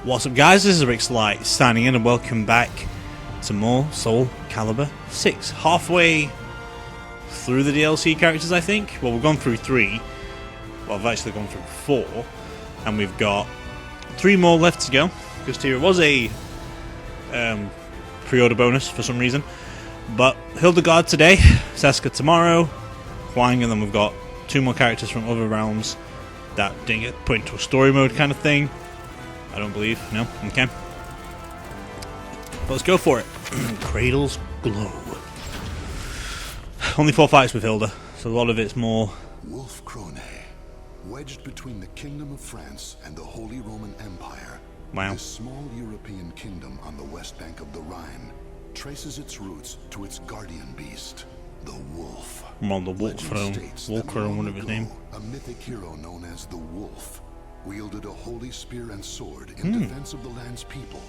What's up guys, this is Rixxalight signing in and welcome back to more Soulcalibur VI. Halfway through the DLC characters I think. Well, we've gone through 3. Well, I've actually gone through 4. And we've got 3 more left to go. Because here was a pre-order bonus for some reason. But Hilde today, Setsuka tomorrow, Huang, and then we've got 2 more characters from other realms that didn't get put into a story mode kind of thing. I don't believe. No? Okay. But let's go for it. Cradle's Glow. Only 4 fights with Hilde, so a lot of it's more... Wolf Krone, wedged between the Kingdom of France and the Holy Roman Empire. Wow. This small European kingdom on the west bank of the Rhine traces its roots to its guardian beast, the wolf. I'm on the Wolf Throne. Wolfcrone, whatever his name. A mythic hero known as the Wolf wielded a holy spear and sword in defense of the land's people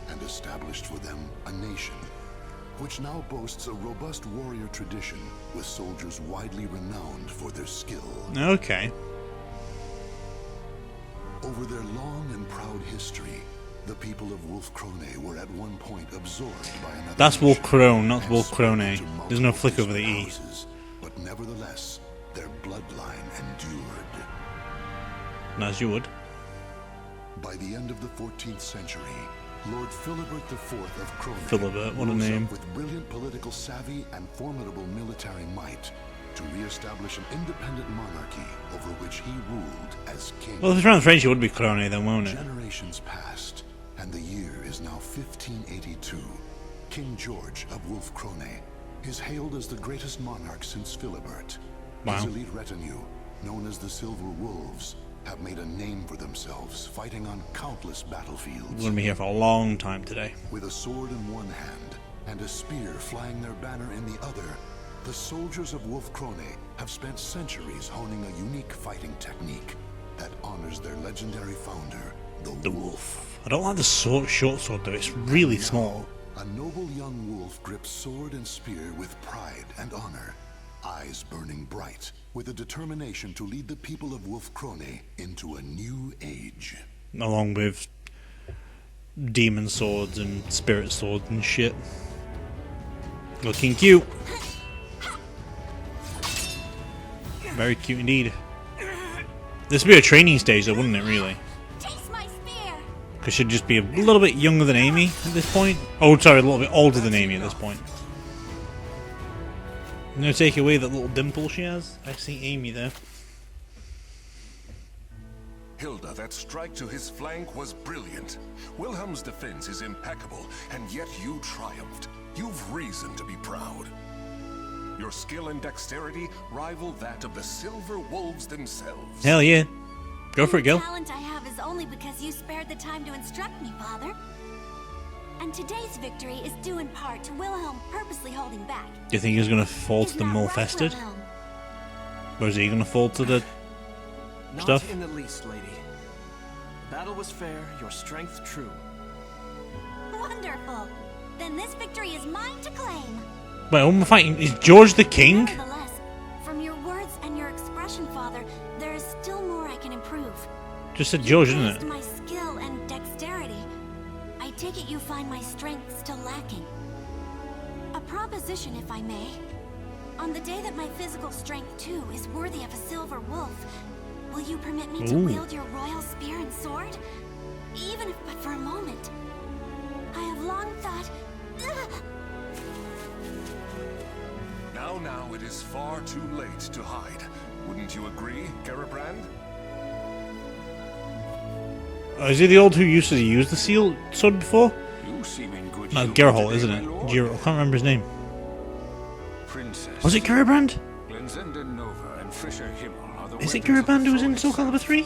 and established for them a nation, which now boasts a robust warrior tradition with soldiers widely renowned for their skill. Okay. Over their long and proud history, the people of Wolf Krone were at one point absorbed by another. That's nation Wolfcrone, not and Wolfcrone. split into There's no flick over the multiple E. houses, but nevertheless, their bloodline endured. As you would. By the end of the 14th century, Lord Philibert IV of Krone Philibert, what a rose name. up with brilliant political savvy and formidable military might to re-establish an independent monarchy over which he ruled as king. Well, if it's around French, it would be Crone then, won't it? Generations passed, and the year is now 1582. King George of Wolf Krone is hailed as the greatest monarch since Philibert. Wow. His elite retinue, known as the Silver Wolves, have made a name for themselves, fighting on countless battlefields. We're going to be here for a long time today. With a sword in one hand and a spear flying their banner in the other, the soldiers of Wolf Krone have spent centuries honing a unique fighting technique that honors their legendary founder, the Wolf. I don't like the short sword though, it's really small. A noble young wolf grips sword and spear with pride and honor, eyes burning bright, with a determination to lead the people of Wolf Krone into a new age. Along with demon swords and spirit swords and shit. Looking cute. Very cute indeed. This would be a training stage though, wouldn't it, really? Because she'd just be a little bit younger than Amy at this point. Oh, sorry, a little bit older than Amy at this point. No, take away that little dimple she has. I see Amy there. Hilde, that strike to his flank was brilliant. Wilhelm's defense is impeccable, and yet you triumphed. You've reason to be proud. Your skill and dexterity rival that of the Silver Wolves themselves. Hell yeah. Go for it, girl. The talent I have is only because you spared the time to instruct me, Father. And today's victory is due in part to Wilhelm purposely holding back. Do you think he's going to fall to the Mulfested? Or is he going to fall to the stuff? Not in the least, lady. The battle was fair, your strength true. Wonderful. Then this victory is mine to claim. Wait, who am I fighting? Is George the King? Nevertheless, from your words and your expression, Father, there is still more I can improve. Just said George, isn't Praised it? my skill and dexterity. I take it you find my strength still lacking. A proposition, if I may. On the day that my physical strength, too, is worthy of a silver wolf, will you permit me to wield your royal spear and sword? Even if but for a moment. I have long thought... Now it is far too late to hide. Wouldn't you agree, Garibrand? Is he the old who used to use the seal sword before? You seem in good No, humor Geralt, today, isn't my it? lord. I can't remember his name. Princess. Was it Garibrand? Glenzenda Nova and Frischer Himmel are the Is it weapons of Garibrand the who was in Forest. Soulcalibur 3?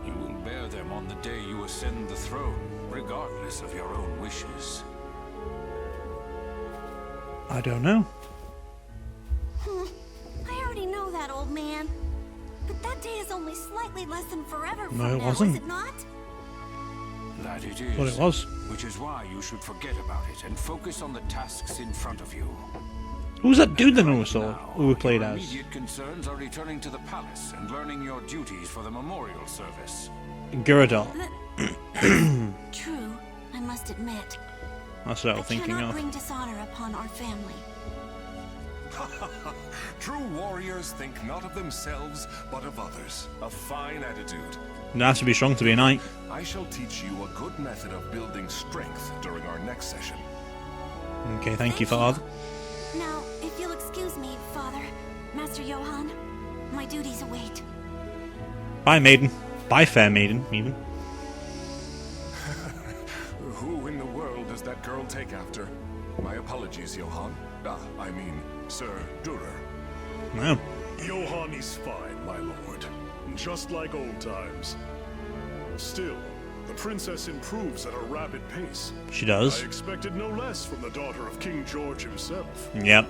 You will bear them on the day you ascend the throne, regardless of your own wishes. I don't know. I already know that, old man. But that day is only slightly less than forever from No, it now, wasn't. is it not? That it is. Well, it was. Which is why you should forget about it and focus on the tasks in front of you. Who was that dude then who we saw? Now, Who we played your as? immediate concerns are returning to the palace and learning your duties for the memorial service. Gyarados. True, I must admit. That's what I was I thinking cannot of. bring dishonor upon our family. True warriors think not of themselves, but of others. A fine attitude. It has to be strong to be a knight. I shall teach you a good method of building strength during our next session. Okay, thank you, Father. Now, if you'll excuse me, Father, Master Johann, my duties await. Bye, maiden. Bye, fair maiden, even. Who in the world does that girl take after? My apologies, Johann. I mean, Sir Durer. Wow. Johann is fine, my lord. Just like old times. Still, the princess improves at a rapid pace. She does. I expected no less from the daughter of King George himself. Yep.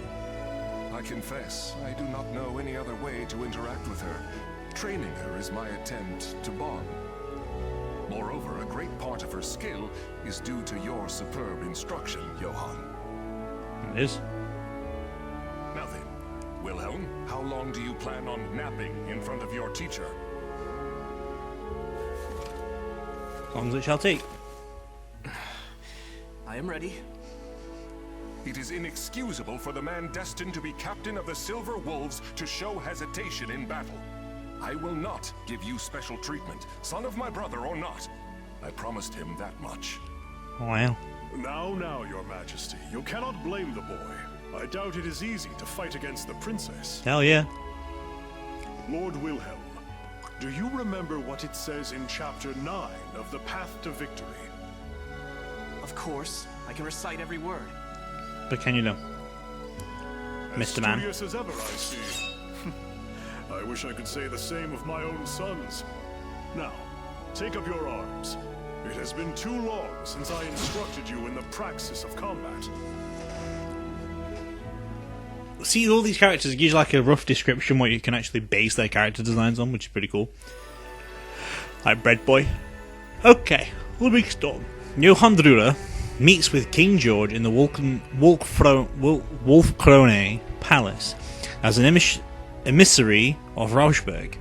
I confess, I do not know any other way to interact with her. Training her is my attempt to bond. Moreover, a great part of her skill is due to your superb instruction, Johann. It is. Now then, Wilhelm, how long do you plan on napping in front of your teacher? As long as it shall take. I am ready. It is inexcusable for the man destined to be captain of the Silver Wolves to show hesitation in battle. I will not give you special treatment, son of my brother or not. I promised him that much. Wow. Now, your majesty, you cannot blame the boy. I doubt it is easy to fight against the princess. Hell yeah. Lord Wilhelm, do you remember what it says in Chapter 9 of The Path to Victory? Of course, I can recite every word. But can you know? As Mr. Man. studious as ever, I see. I wish I could say the same of my own sons. Now, take up your arms. It has been too long since I instructed you in the praxis of combat. See, all these characters gives you like a rough description what you can actually base their character designs on, which is pretty cool. Like Bread Boy. Okay, Ludwig Storm. Johann Drurer meets with King George in the Wolfkrone Palace as an emissary of Rauschberg.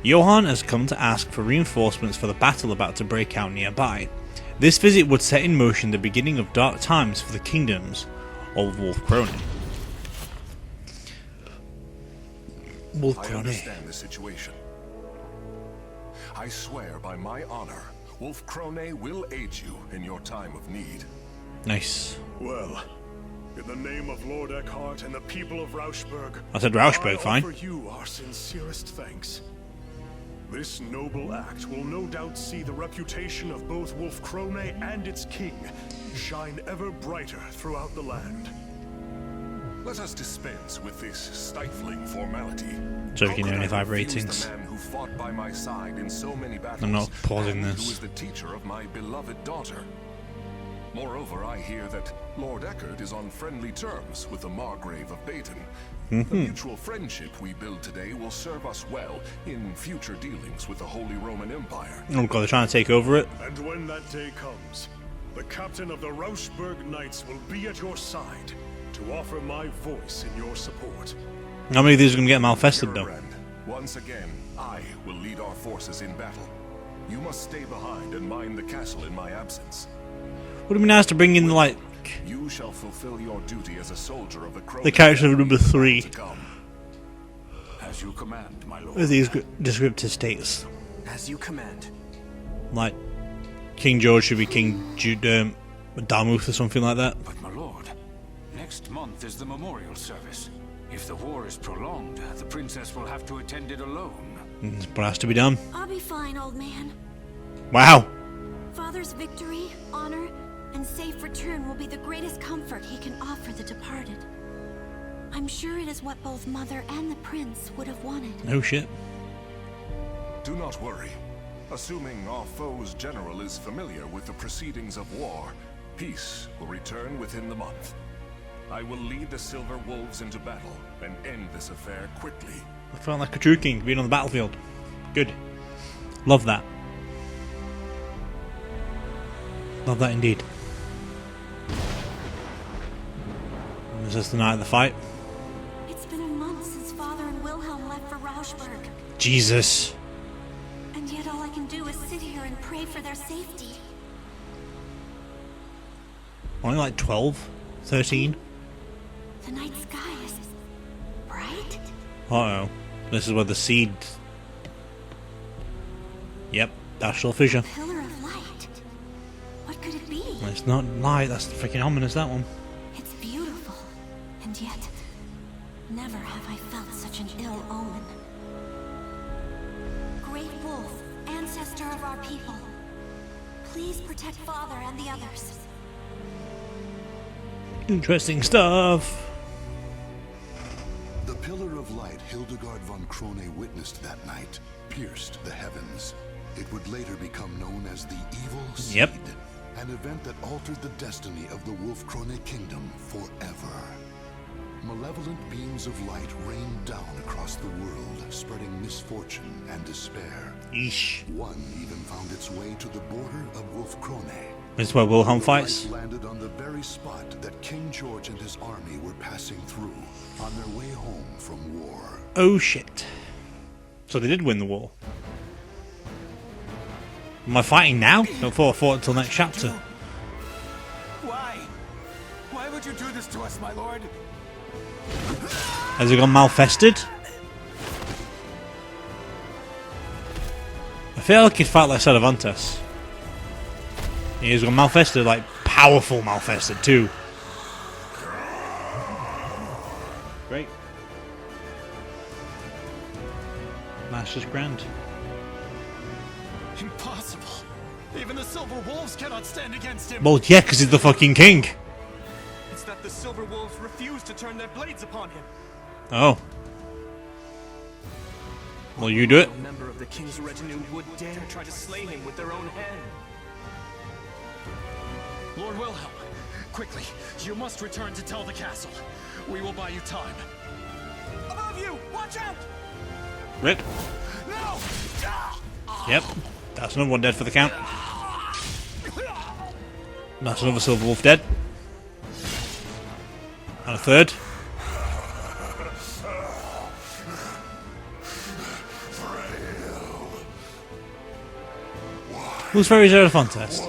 Johann has come to ask for reinforcements for the battle about to break out nearby. This visit would set in motion the beginning of dark times for the kingdoms of Wolfkrone. I Wolfkrone. understand the situation. I swear by my honor, Wolfkrone will aid you in your time of need. Nice. Well, in the name of Lord Eckhart and the people of Rauschberg, I said Rauschberg, I fine. offer you our sincerest thanks. This noble act will no doubt see the reputation of both Wolfkrone and its king shine ever brighter throughout the land. Let us dispense with this stifling formality. So we How can could do any I vibe refuse ratings. the man who fought by my side in so many battles, I'm not pausing and this. who is the teacher of my beloved daughter? Moreover, I hear that Lord Eckhart is on friendly terms with the Margrave of Baden. The mutual friendship we build today will serve us well in future dealings with the Holy Roman Empire. Oh god, they're trying to take over it. And when that day comes, the captain of the Rauschberg Knights will be at your side to offer my voice in your support. How many of these are going to get malfested though? Hildebrand, once again, I will lead our forces in battle. You must stay behind and mind the castle in my absence. Would it be nice to bring in like You shall fulfill your duty as a soldier of the Crow. the character of number 3 As you command, my lord. with these descriptive states? As you command. Like King George should be King Darmuth or something like that. But my lord, next month is the memorial service. If the war is prolonged, the princess will have to attend it alone. But it has to be done. I'll be fine, old man. Wow. Father's victory, honor, and safe return will be the greatest comfort he can offer the departed. I'm sure it is what both Mother and the Prince would have wanted. No shit. Do not worry. Assuming our foe's general is familiar with the proceedings of war, peace will return within the month. I will lead the Silver Wolves into battle and end this affair quickly. I felt like a true king being on the battlefield. Good. Love that. Love that indeed. Is this the night of the fight? It's been a month since Father and Wilhelm left for Rauschberg, Jesus. and yet all I can can do is sit here and pray for their safety. Only like 12? 13? The night sky is bright. Uh-oh. This is where the seed... Yep, astral fissure. Pillar of light. What could it be? It's not light, that's freaking ominous, that one. It's beautiful, and yet never have I felt such an ill omen. Great Wolf, ancestor of our people, please protect Father and the others. Interesting stuff. The pillar of light Hildegard von Krone witnessed that night pierced the heavens. It would later become known as the Evil Seed, Yep. an event that altered the destiny of the Wolf Krone kingdom forever. Malevolent beams of light rained down across the world, spreading misfortune and despair. Yeesh. One even found its way to the border of Wolf Krone. This is where Wilhelm The fights. light landed on the very spot that King George and his army were passing through on their way home from war. Oh shit. So they did win the war. Am I fighting now? Before I fought until next chapter. Why? Why would you do this to us, my lord? Has it gone malfested? I feel like he'd fight like Cervantes. He's gone malfested, like powerful malfested too. Great. That's just grand. Impossible. Even the Silver Wolves cannot stand against him. Well, yeah, because he's the fucking king. It's that the Silver Wolves refuse to turn their blades upon him. Oh. Well, you do it. No member of the king's retinue would dare try to slay him with their own hand. Lord Wilhelm, quickly, you must return to tell the castle. We will buy you time. Above you! Watch out! Rip. No! Yep. That's another one dead for the count. That's another Silver Wolf dead. And a third. Who's very Xeraphontes?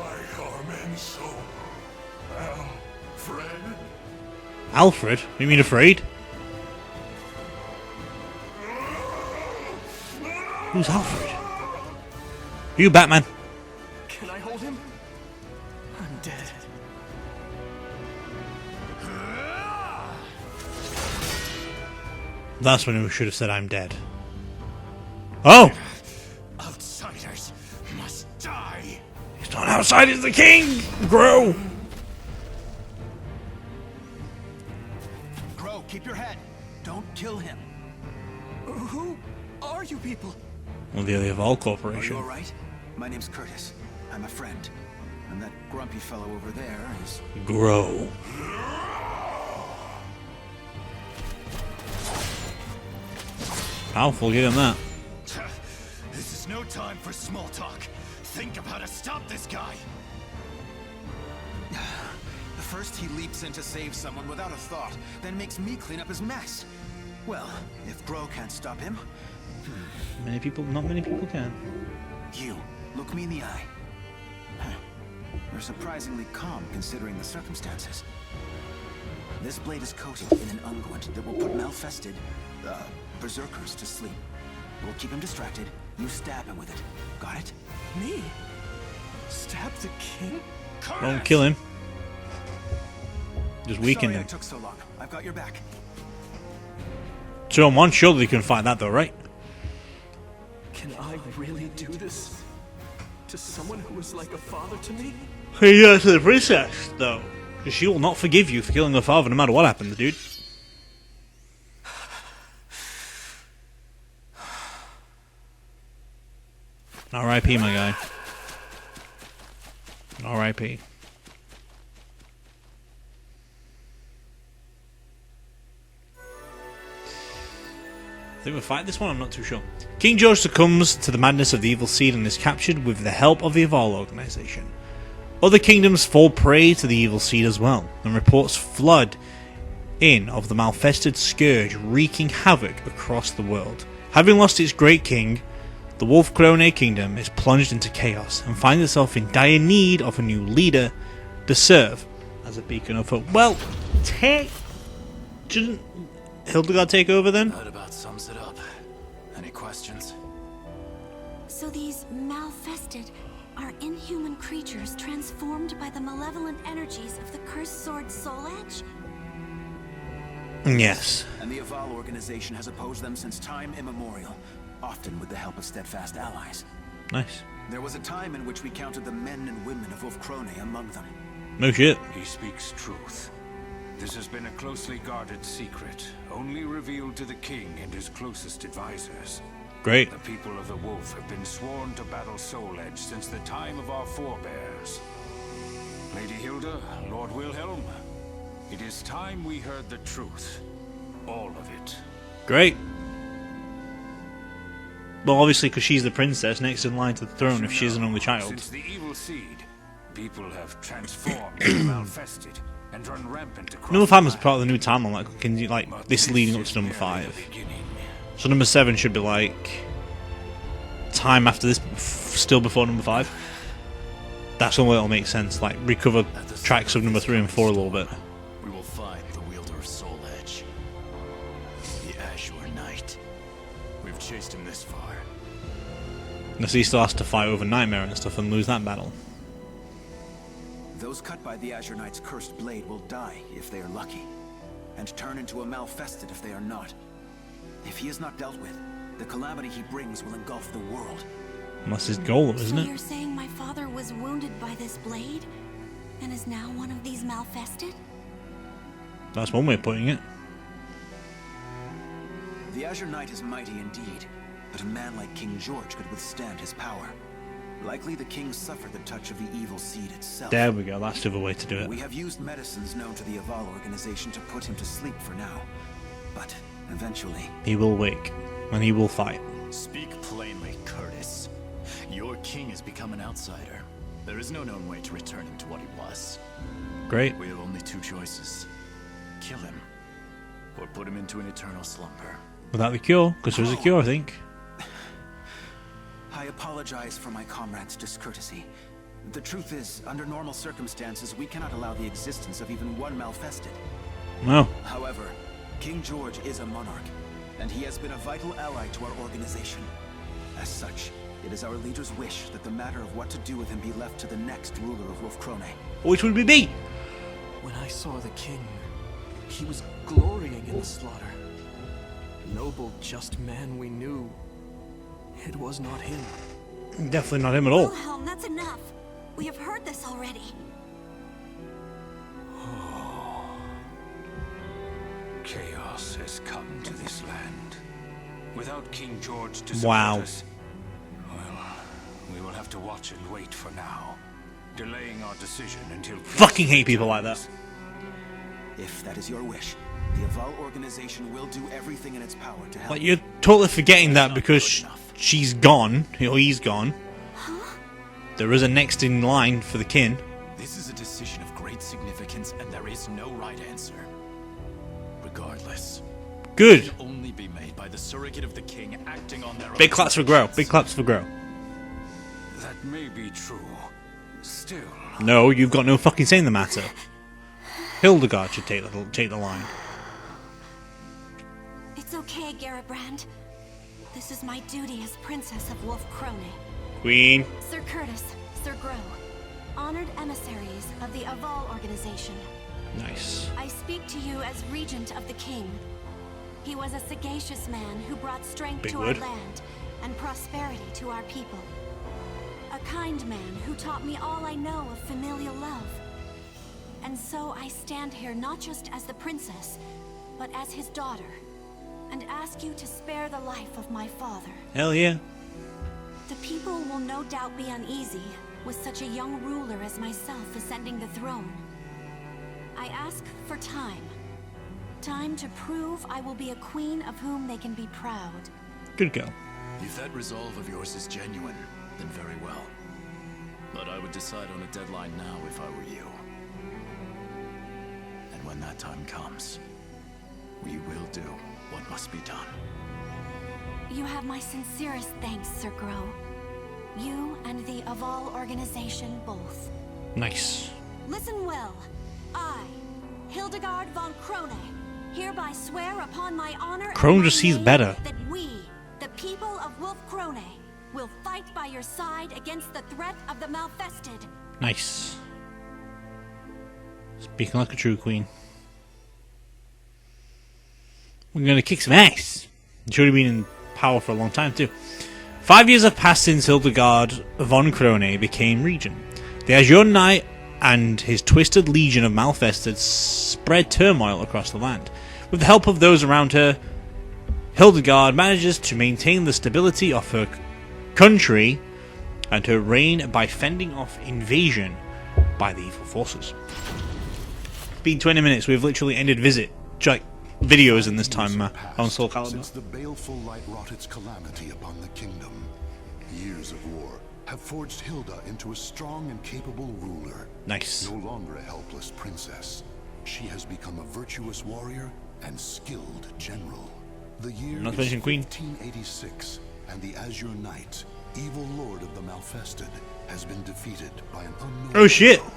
Alfred? You mean afraid? Who's Alfred? Are you Batman? Can I hold him? I'm dead. That's when we should have said I'm dead. Oh! Outsiders must die. He's not outside, he's the king! Grow! Grow, keep your head. Don't kill him. Who are you people? Well, the Eval Are you Corporation. alright? My name's Curtis. I'm a friend. And that grumpy fellow over there is... Grow. Powerful, give him that. This is no time for small talk. Think of how to stop this guy. First he leaps in to save someone without a thought, then makes me clean up his mess. Well, if Grow can't stop him, Many people, not many people can. you, look me in the eye. You're surprisingly calm considering the circumstances. This blade is coated in an unguent that will put malfested, berserkers to sleep. We'll keep him distracted. You stab him with it. Got it? Me? Stab the king? Don't kill him. Just weaken Sorry I him. took so long. I've got your back. 2 on 1, surely you can fight that though, right? Can I really do this? To someone who is like a father to me? Yeah, to the princess, though. Because she will not forgive you for killing her father no matter what happens, dude. R.I.P. my guy. R.I.P. I think we'll fight this one, I'm not too sure. King George succumbs to the madness of the evil seed and is captured with the help of the Eval organization. Other kingdoms fall prey to the evil seed as well, and reports flood in of the malfested scourge wreaking havoc across the world. Having lost its great king, The Wolf-Krone Kingdom is plunged into chaos and finds itself in dire need of a new leader to serve as a beacon of hope. Well, shouldn't Hildegard take over then? That about sums it up. Any questions? So these malfested are inhuman creatures transformed by the malevolent energies of the cursed sword Soul Edge? Yes. And the Aval organization has opposed them since time immemorial, often with the help of steadfast allies. Nice. There was a time in which we counted the men and women of Wolf-Krone among them. No shit. He speaks truth. This has been a closely guarded secret, only revealed to the king and his closest advisors. Great. The people of the Wolf have been sworn to battle Soul Edge since the time of our forebears. Lady Hilde, Lord Wilhelm, it is time we heard the truth. All of it. Great. Well, obviously, because she's the princess next in line to the throne if she's an only child. Since the evil seed, people have transformed and malfested and run rampant across Number 5 is the part of the new timeline. Like, can you, like, But this is leading up is to number merely 5. the beginning. So number 7 should be like time after this, still before number 5. That's the way it'll make sense. Like recover tracks of number 3 and 4 a little bit. We will find the wielder of Soul Edge, the Azure Knight. We've chased him this far. And so he still has to fight over Nightmare and stuff and lose that battle. Those cut by the Azure Knight's cursed blade will die if they are lucky, and turn into a malfested if they are not. If he is not dealt with, the calamity he brings will engulf the world. And that's his goal, isn't So it? you're saying my father was wounded by this blade, and is now one of these malfested? That's one way of putting it. The Azure Knight is mighty indeed, but a man like King George could withstand his power. Likely the king suffered the touch of the evil seed itself. There we go, that's the other way to do We it. have used medicines known to the Aval organization to put him to sleep for now. But eventually, He will wake, and he will fight. Speak plainly, Curtis. Your king has become an outsider. There is no known way to return him to what he was. Great. We have only 2 choices. Kill him, or put him into an eternal slumber. Without the cure, because there's a cure, I think. I apologize for my comrade's discourtesy. The truth is, under normal circumstances, we cannot allow the existence of even one malfested. No. However, King George is a monarch, and he has been a vital ally to our organization. As such, it is our leader's wish that the matter of what to do with him be left to the next ruler of Wolf-Krone. Which would we be? When I saw the king, he was glorying in the slaughter. Noble, just man we knew. It was not him. Definitely not him at all. Wilhelm, that's enough. We have heard this already. Chaos has come to this land. Without King George to support Wow. us, well, we will have to watch and wait for now, delaying our decision until... Fucking hate people like that. If that is your wish, the Aval organization will do everything in its power to help. Like, you're totally forgetting that because she's gone, or he's gone. There is a next in line for the kin. This is a decision of great significance, and there is no right answer. Regardless, Good. it can only be made by the surrogate of the king acting on their own. Big claps for Grow. Big claps for Grow. That may be true. Still, No, you've got no fucking say in the matter. Hildegard should take the line. It's okay, Garibrand. This is my duty as Princess of Wolf-Krone. Queen. Sir Curtis, Sir Grow, honored emissaries of the Aval organization. Nice. I speak to you as Regent of the King. He was a sagacious man who brought strength Big to word. our land and prosperity to our people. A kind man who taught me all I know of familial love. And so I stand here not just as the princess, but as his daughter, and ask you to spare the life of my father. Hell yeah. The people will no doubt be uneasy with such a young ruler as myself ascending the throne. I ask for time. Time to prove I will be a queen of whom they can be proud. Good girl. If that resolve of yours is genuine, then very well. But I would decide on a deadline now if I were you. And when that time comes, we will do what must be done. You have my sincerest thanks, Sir Grow. You and the Aval organization both. Nice. Listen well. I, Hildegard von Krone, hereby swear upon my honor Krone and just my sees name better. that we, the people of Wolf Krone, will fight by your side against the threat of the Malfested. Nice. Speaking like a true queen. We're gonna kick some ass. She's already been in power for a long time too. 5 years have passed since Hildegard von Krone became regent. The Azure Knight and his twisted legion of Malfested spread turmoil across the land. With the help of those around her, Hildegard manages to maintain the stability of her country and her reign by fending off invasion by the evil forces. It's been 20 minutes. We've literally ended videos in this time on Soulcalibur. Since the baleful light wrought its calamity upon the kingdom, years of war have forged Hilde into a strong and capable ruler. Nice. No longer a helpless princess, she has become a virtuous warrior and skilled general. The year Not is mentioning Queen. 1586, and the Azure Knight, evil lord of the Malfested, has been defeated by an unknown Oh shit! foe.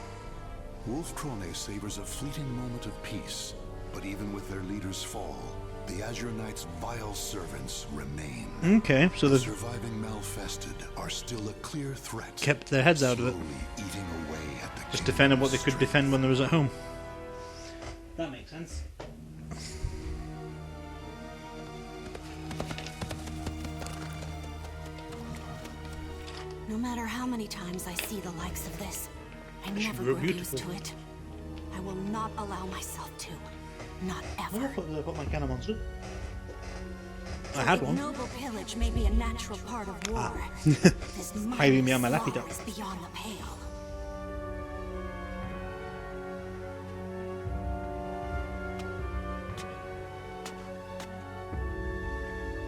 Wolf Krone savors a fleeting moment of peace, but even with their leader's fall, the Azure Knight's vile servants remain. Okay, so The they've surviving Malfested are still a clear threat. kept their heads out of it. slowly eating away at the Just kingdom's defended what they could strength. defend when they was at home. That makes sense. No matter how many times I see the likes of this, I never grow grow used beautiful. to it. I will not allow myself to. Not ever. Put my cannon monster. I had one. Noble pillage may be a natural part of war. This Hiding me on my mindless lappy duck. slaughter is beyond the pale.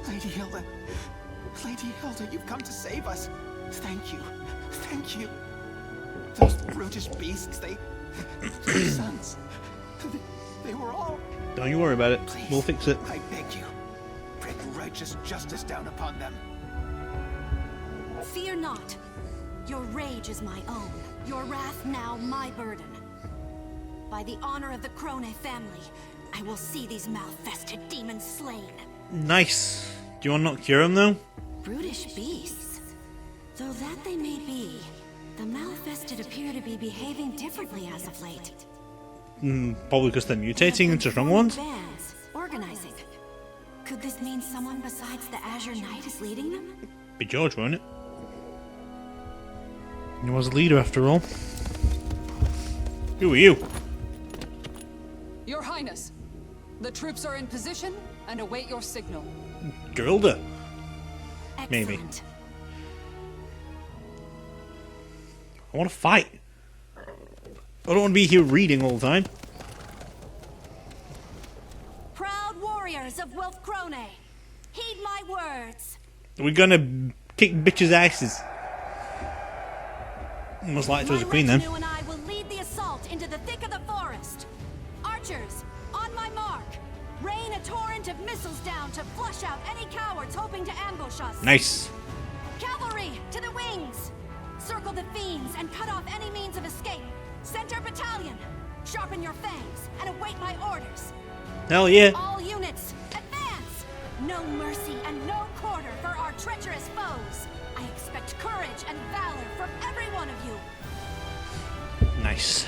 Lady Hilde. Lady Hilde, you've come to save us. Thank you. Thank you. Those brutish beasts, they... my sons. They were all... Don't you worry about it. Please, We'll fix it. I beg you. Bring righteous justice down upon them. Fear not. Your rage is my own. Your wrath now my burden. By the honor of the Krone family, I will see these Malfested demons slain. Nice. Do you want to not cure him though? Brutish beasts. Though that they may be, the Malfested appear to be behaving differently as of late. Probably because they're mutating into strong ones. Bands, organizing. Could this mean someone besides the Azure Knight is leading them? Be George, won't it? He was a leader after all. Who are you? Your Highness, the troops are in position and await your signal. Hilde. Maybe. Excellent. I want to fight. I don't want to be here reading all the time. Proud warriors of Wolf Krone, heed my words. We're gonna kick bitches' asses. Most likely as a queen then. My retinue and I will lead the assault into the thick of the forest. Archers, on my mark. Rain a torrent of missiles down to flush out any cowards hoping to ambush us. Nice. Cavalry, to the wings. Circle the fiends and cut off any means of escape. Center battalion, sharpen your fangs and await my orders. Hell yeah. All units, advance! No mercy and no quarter for our treacherous foes. I expect courage and valor from every one of you. Nice.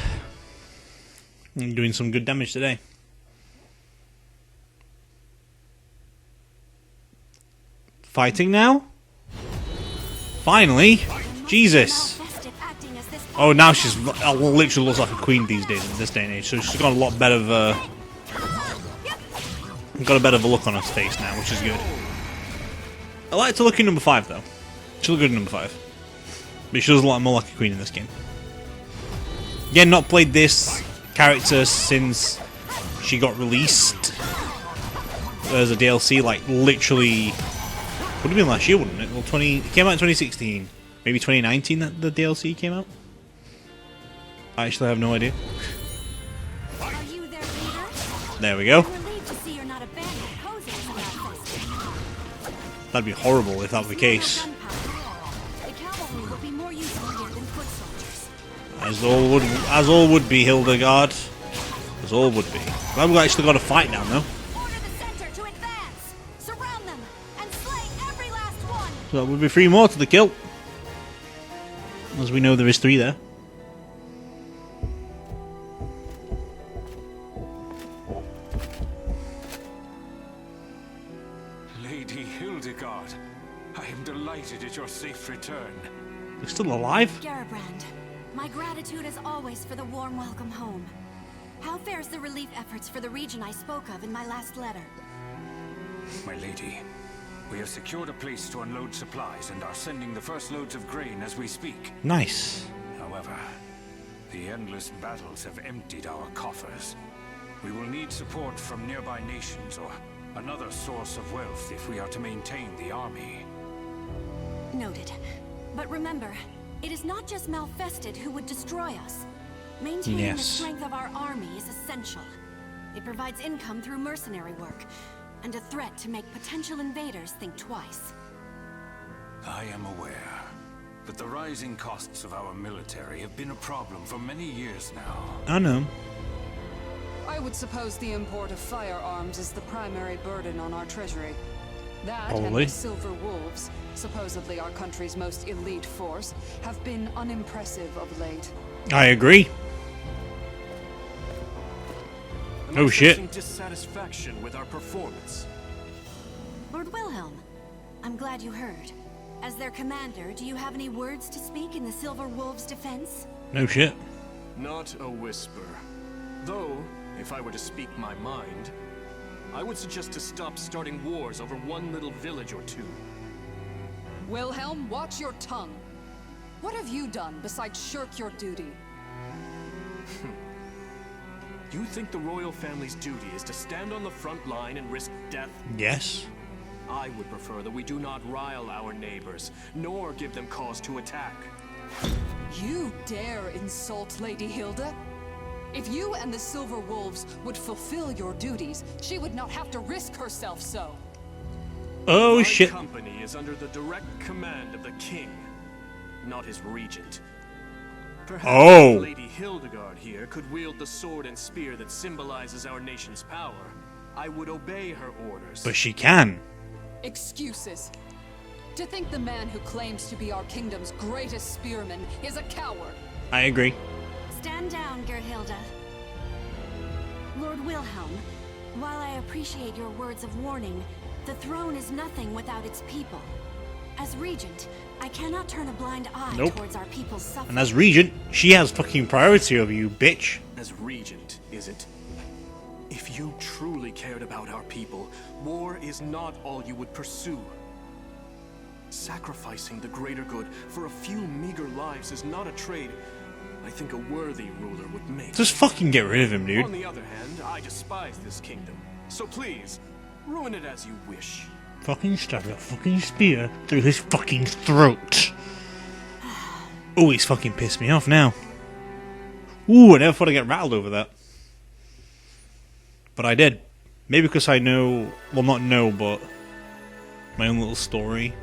I'm doing some good damage today. Fighting now? Finally? Jesus. Oh, now she's literally looks like a queen these days in this day and age. So she's got a lot better of got a better of a look on her face now, which is good. I like to look in number 5 though. She looks good in number 5, but she does a lot more like a queen in this game. Again, not played this character since she got released as a DLC. Like literally, would have been last year, wouldn't it? Well, it came out in 2016, maybe 2019 that the DLC came out. I actually have no idea. Are you their leader? There we go. I'm relieved to see you're not abandoned posing as a Malfested. That'd be horrible if that were the case. The cavalry will be more useful here than foot soldiers. As all would be, Hildegard. As all would be. Glad we've actually got a fight now, though. Order the center to advance. Surround them and slay every last one. So that would be 3 more to the kill. As we know, there is 3 there. Lady Hildegard, I am delighted at your safe return. You're still alive? Garabrand, my gratitude as always for the warm welcome home. How fares the relief efforts for the region I spoke of in my last letter? My lady, we have secured a place to unload supplies and are sending the first loads of grain as we speak. Nice. However, the endless battles have emptied our coffers. We will need support from nearby nations or another source of wealth if we are to maintain the army. Noted. But remember, it is not just Malfested who would destroy us. Maintaining the strength of our army is essential. It provides income through mercenary work, and a threat to make potential invaders think twice. I am aware, but the rising costs of our military have been a problem for many years now. I know. I would suppose the import of firearms is the primary burden on our treasury. That and Probably. the Silver Wolves, supposedly our country's most elite force, have been unimpressive of late. I agree. Oh shit. Dissatisfaction with our performance. Lord Wilhelm, I'm glad you heard. As their commander, do you have any words to speak in the Silver Wolves' defense? No shit. Not a whisper. Though, if I were to speak my mind, I would suggest to stop starting wars over one little village or two. Wilhelm, watch your tongue. What have you done besides shirk your duty? You think the royal family's duty is to stand on the front line and risk death? Yes. I would prefer that we do not rile our neighbors, nor give them cause to attack. You dare insult Lady Hilde? If you and the Silver Wolves would fulfill your duties, she would not have to risk herself so. Oh My shit. company is under the direct command of the king, not his regent. Perhaps Lady Hildegard here could wield the sword and spear that symbolizes our nation's power. I would obey her orders. But she can. Excuses. To think the man who claims to be our kingdom's greatest spearman is a coward. I agree. Stand down, Gerhilda. Lord Wilhelm, while I appreciate your words of warning, the throne is nothing without its people. As regent, I cannot turn a blind eye towards our people's suffering. And as regent, she has fucking priority over you, bitch. As regent, is it? If you truly cared about our people, war is not all you would pursue. Sacrificing the greater good for a few meager lives is not a trade I think a worthy ruler would make. Just fucking get rid of him, dude. On the other hand, I despise this kingdom. So please, ruin it as you wish. Fucking stab a fucking spear through his fucking throat. Oh, he's fucking pissed me off now. Ooh, I never thought I'd get rattled over that. But I did. Maybe because I know, well not know, but my own little story.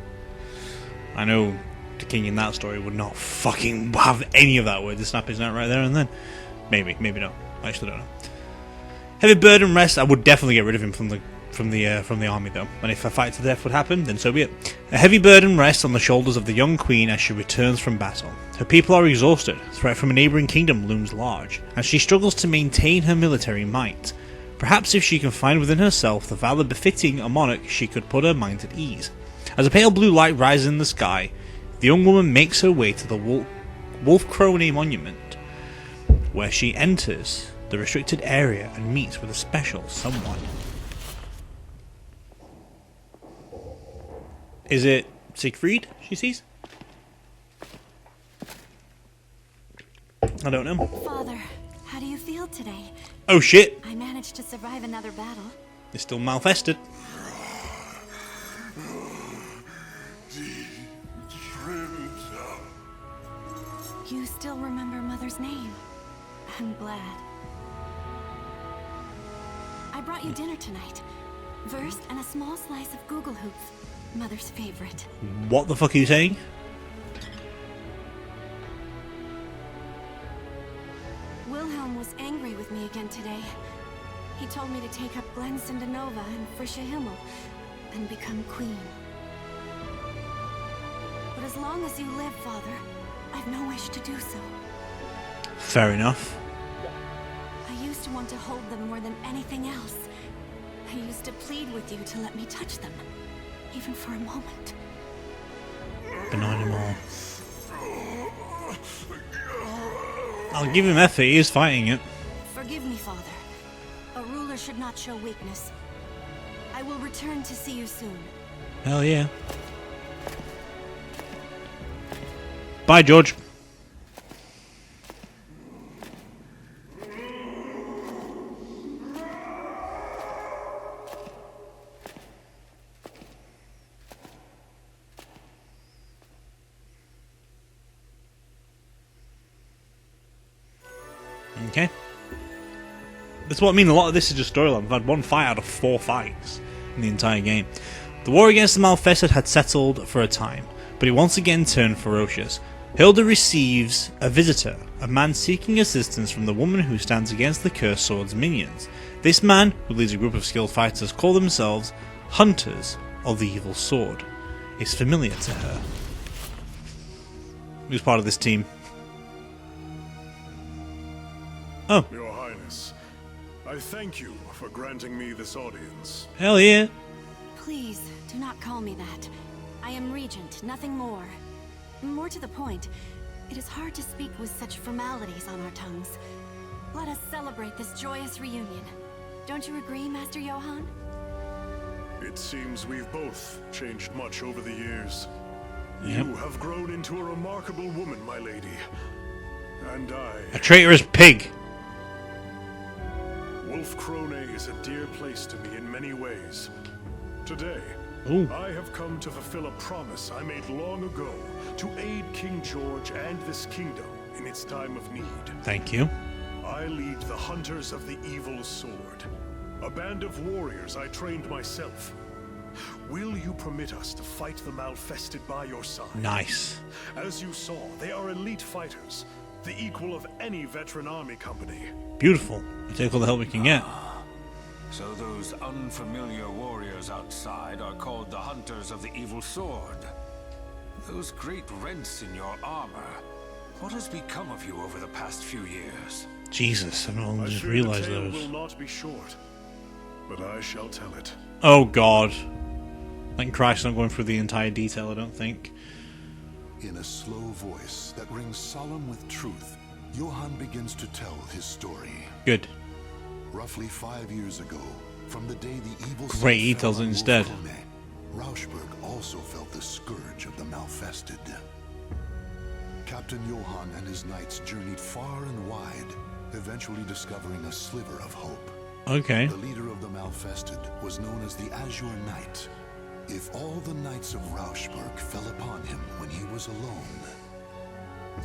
I know the king in that story would not fucking have any of that word to snap his neck right there and then. Maybe not. I actually don't know. Heavy burden rest, I would definitely get rid of him from the army though. And if a fight to death would happen, then so be it. A heavy burden rests on the shoulders of the young queen as she returns from battle. Her people are exhausted, threat from a neighbouring kingdom looms large, and she struggles to maintain her military might. Perhaps if she can find within herself the valour befitting a monarch, she could put her mind at ease. As a pale blue light rises in the sky, the young woman makes her way to the Wolf Crony Monument, where she enters the restricted area and meets with a special someone. Is it Siegfried she sees? I don't know. Father, how do you feel today? Oh shit! I managed to survive another battle. It's still Malfested. You still remember Mother's name. I'm glad. I brought you dinner tonight. Wurst and a small slice of Google hoops. Mother's favorite. What the fuck are you saying? Wilhelm was angry with me again today. He told me to take up Glenston de Nova and Frische Himmel and become queen. But as long as you live, Father, I've no wish to do so. Fair enough. I used to want to hold them more than anything else. I used to plead with you to let me touch them, even for a moment. Banana Mall. I'll give him effort, he is fighting it. Forgive me, Father. A ruler should not show weakness. I will return to see you soon. Hell yeah. Bye, George. Okay. That's what I mean, a lot of this is just storyline. We've had one fight out of 4 fights in the entire game. The war against the Malfested had settled for a time, but it once again turned ferocious. Hilde receives a visitor, a man seeking assistance from the woman who stands against the Cursed Sword's minions. This man, who leads a group of skilled fighters, call themselves Hunters of the Evil Sword, is familiar to her. Who's part of this team? Oh. Your Highness, I thank you for granting me this audience. Hell yeah. Please, do not call me that. I am Regent, nothing more. More to the point, it is hard to speak with such formalities on our tongues. Let us celebrate this joyous reunion. Don't you agree, Master Johann? It seems we've both changed much over the years. Yep. You have grown into a remarkable woman, my lady. And a traitorous pig. Wolf Krone is a dear place to me in many ways. Today, Ooh. I have come to fulfill a promise I made long ago to aid King George and this kingdom in its time of need. Thank you. I lead the Hunters of the Evil Sword, a band of warriors I trained myself. Will you permit us to fight the Malfested by your side? Nice. As you saw, they are elite fighters, the equal of any veteran army company. Beautiful. We take all the help we can get. So those unfamiliar warriors outside are called the Hunters of the Evil Sword. Those great rents in your armor. What has become of you over the past few years? Jesus, I don't I just fear realize the tale those. will not be short, but I shall tell it. Oh god. Thank Christ I'm not going through the entire detail, I don't think. In a slow voice that rings solemn with truth, Johann begins to tell his story. Good. Roughly 5 years ago, from the day the evil Great, he tells it instead. Rauschberg also felt the scourge of the Malfested. Captain Johann and his knights journeyed far and wide, eventually discovering a sliver of hope. Okay. The leader of the Malfested was known as the Azure Knight. If all the knights of Rauschberg fell upon him when he was alone.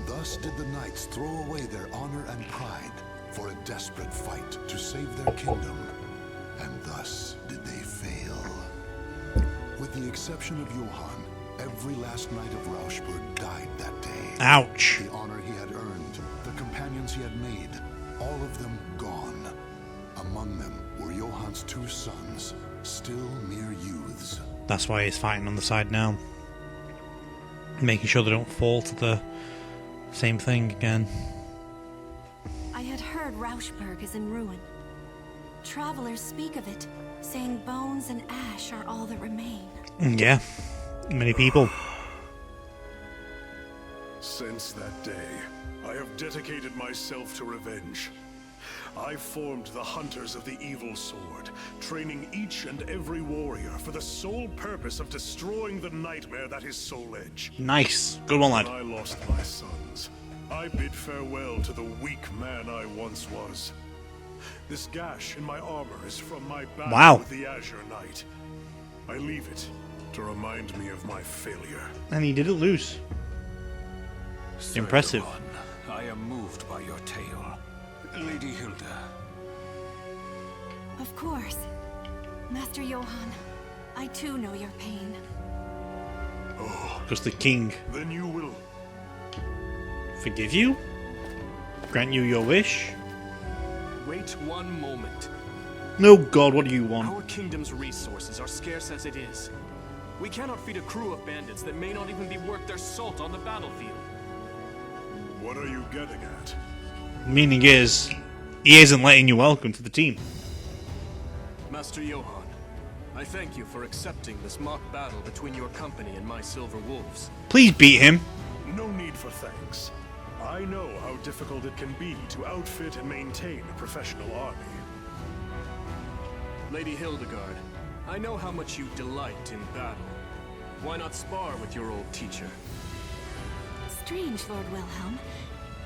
Thus did the knights throw away their honor and pride for a desperate fight to save their kingdom, and thus did they fail. With the exception of Johann, every last knight of Rauschberg died that day. Ouch. The honor he had earned, the companions he had made, all of them gone. Among them were Johann's 2 sons, still mere youths. That's why he's fighting on the side now. Making sure they don't fall to the same thing again. I had heard Rauschberg is in ruin. Travelers speak of it, saying bones and ash are all that remain. Yeah. Many people. Since that day, I have dedicated myself to revenge. I formed the Hunters of the Evil Sword, training each and every warrior for the sole purpose of destroying the nightmare that is Soul Edge. Nice. Good one, lad. When I lost my sons, I bid farewell to the weak man I once was. This gash in my armor is from my battle with the Azure Knight. I leave it to remind me of my failure. And he didn't lose. Sir Impressive. Johann, I am moved by your tale. Lady Hilde. Of course. Master Johann, I too know your pain. Because the king Then you will. forgive you? Grant you your wish? Wait one moment. No, God, what do you want? Our kingdom's resources are scarce as it is. We cannot feed a crew of bandits that may not even be worth their salt on the battlefield. What are you getting at? Meaning is, he isn't letting you welcome to the team. Master Johann, I thank you for accepting this mock battle between your company and my Silver Wolves. Please beat him. No need for thanks. I know how difficult it can be to outfit and maintain a professional army. Lady Hildegard, I know how much you delight in battle. Why not spar with your old teacher? Strange, Lord Wilhelm.